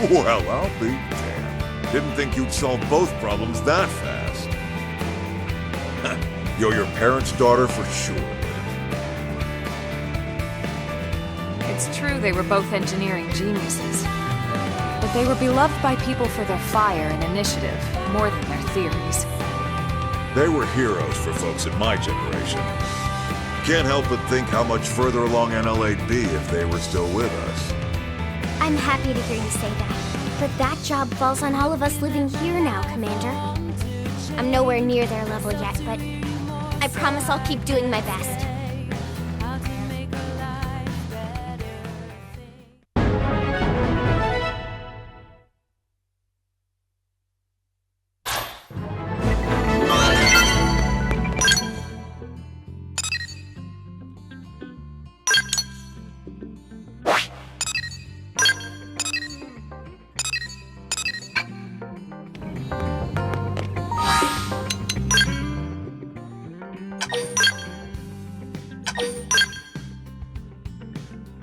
Well, I'll be damned. Didn't think you'd solve both problems that fast. You're your parents' daughter for sure. It's true they were both engineering geniuses. But they were beloved by people for their fire and initiative, more than their theories. They were heroes for folks in my generation. Can't help but think how much further along NLA'd be if they were still with us. I'm happy to hear you say that. But that job falls on all of us living here now, Commander. I'm nowhere near their level yet, but I promise I'll keep doing my best.